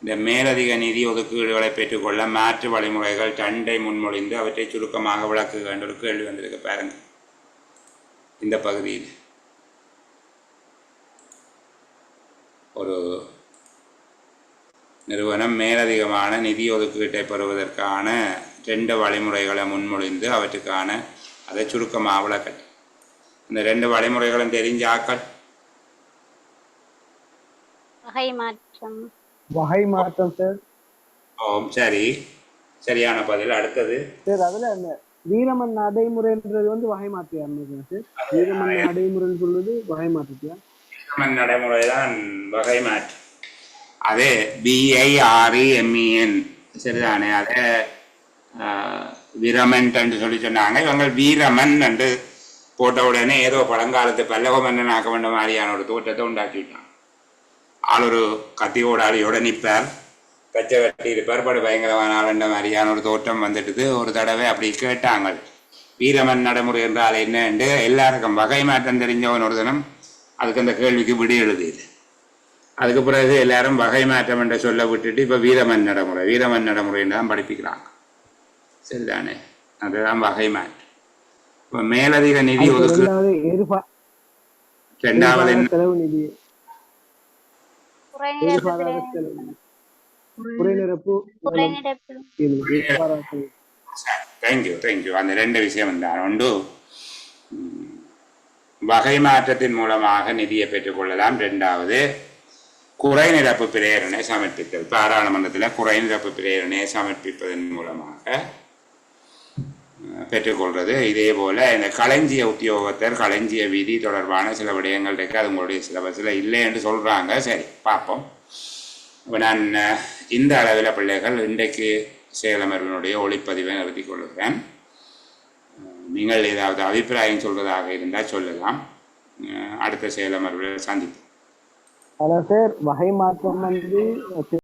இந்த மேலதிக நிதி ஒதுக்கீடுகளை பெற்றுக்கொள்ள மாற்று வழிமுறைகள் 2 முன்மொழிந்து அவற்றை சுருக்கமாக விளக்குக என்ற ஒரு கேள்வி வந்திருக்கு பாருங்க. இந்த பகுதியில் ஒரு நிறுவனம் மேலதிகமான நிதி ஒதுக்கீட்டை பெறுவதற்கான 2 வழிமுறைகளை முன்மொழிந்து அவற்றுக்கான அதை சுருக்கமாக விளக்கட்டு. இந்த 2 வழிமுறைகளும் தெரிஞ்ச ஆக்கள் வகை மாற்றம் சார். ஓம் சரி, சரியான பதில். அடுத்தது சார் அதுல அந்த வீரமன் நடைமுறைன்றது வகை மாற்றியா சார்? வீரமன் நடைமுறைன்னு சொல்றது வகை மாற்றியா? வீரமன் நடைமுறை தான் வகை மாற்று. அதே BIREMEN சரிதானே? அதே வீரமன் என்று சொல்லி சொன்னாங்க. இவங்க வீரமன் என்று போட்ட உடனே ஏதோ பழங்காலத்து பல்லவ மன்னன் ஆக்க வேண்ட மாதிரியான ஒரு தோற்றத்தை உண்டாக்கிவிட்டான். ஆள் ஒரு கத்தியோட அடியோட நிற்பார், பச்சை கட்டி இருப்பார், படு பயங்கரமான ஆளுண்ட மாதிரியான ஒரு தோற்றம் வந்துட்டுது. ஒரு தடவை அப்படி கேட்டாங்க, வீரமன் நடைமுறை என்றால் என்ன என்று. எல்லாருக்கும் வகை மாற்றம் தெரிஞ்சவன் ஒரு தினம் அதுக்கு அந்த கேள்விக்கு விடி எழுதியது. அதுக்கு பிறகு எல்லாரும் வகை மாற்றம் என்ற சொல்ல விட்டுட்டு இப்போ வீரமன் நடைமுறைன்னு தான் படிப்பிக்கிறாங்க. சரிதானே? அதுதான் வகை மாற்றம். இப்போ மேலதிக நிதி ஒதுக்கு 2வது செலவு நிதி தேங்க்யூ. அந்த 2 விஷயம் தான். ஒன்று, வகை மாற்றத்தின் மூலமாக நிதியை பெற்றுக்கொள்ளலாம். 2வது குறை நிரப்பு பிரேரணை சமர்ப்பித்தல். பாராளுமன்றத்தில் குறை நிரப்பு பிரேரணையை சமர்ப்பிப்பதன் மூலமாக பெற்றுக்கொள்வது. இதே போல் இந்த களஞ்சிய உத்தியோகத்தர் களஞ்சிய விதி தொடர்பான சில விடயங்கள் இருக்குது. அது உங்களுடைய சிலபஸில் இல்லை என்று சொல்கிறாங்க. சரி, பார்ப்போம். இப்போ நான் இந்த அளவில் பிள்ளைகள் இன்றைக்கு செயலமர்வினுடைய ஒளிப்பதிவை நிறுத்திக் கொள்கிறேன். நீங்கள் ஏதாவது அபிப்பிராயம் சொல்வதாக இருந்தால் சொல்லலாம். அடுத்த செயலமர்வில் சந்திப்போம். சார் வகை மாற்றம்